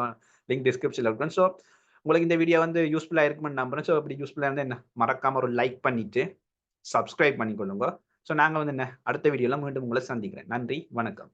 லிங்க் டிஸ்கிரிப்ஷன்ல இருக்கும். ஸோ உங்களுக்கு இந்த வீடியோ வந்து யூஸ்ஃபுல்லா இருக்கும்னு நம்புறேன். ஸோ அப்படி யூஸ்ஃபுல்லா இருந்தால் என்ன மறக்காம ஒரு லைக் பண்ணிட்டு சப்ஸ்கிரைப் பண்ணிக்கொள்ளுங்க. ஸோ நாங்கள் வந்து என்ன அடுத்த வீடியோல மீண்டும் உங்களை சந்திக்கிறேன். நன்றி, வணக்கம்.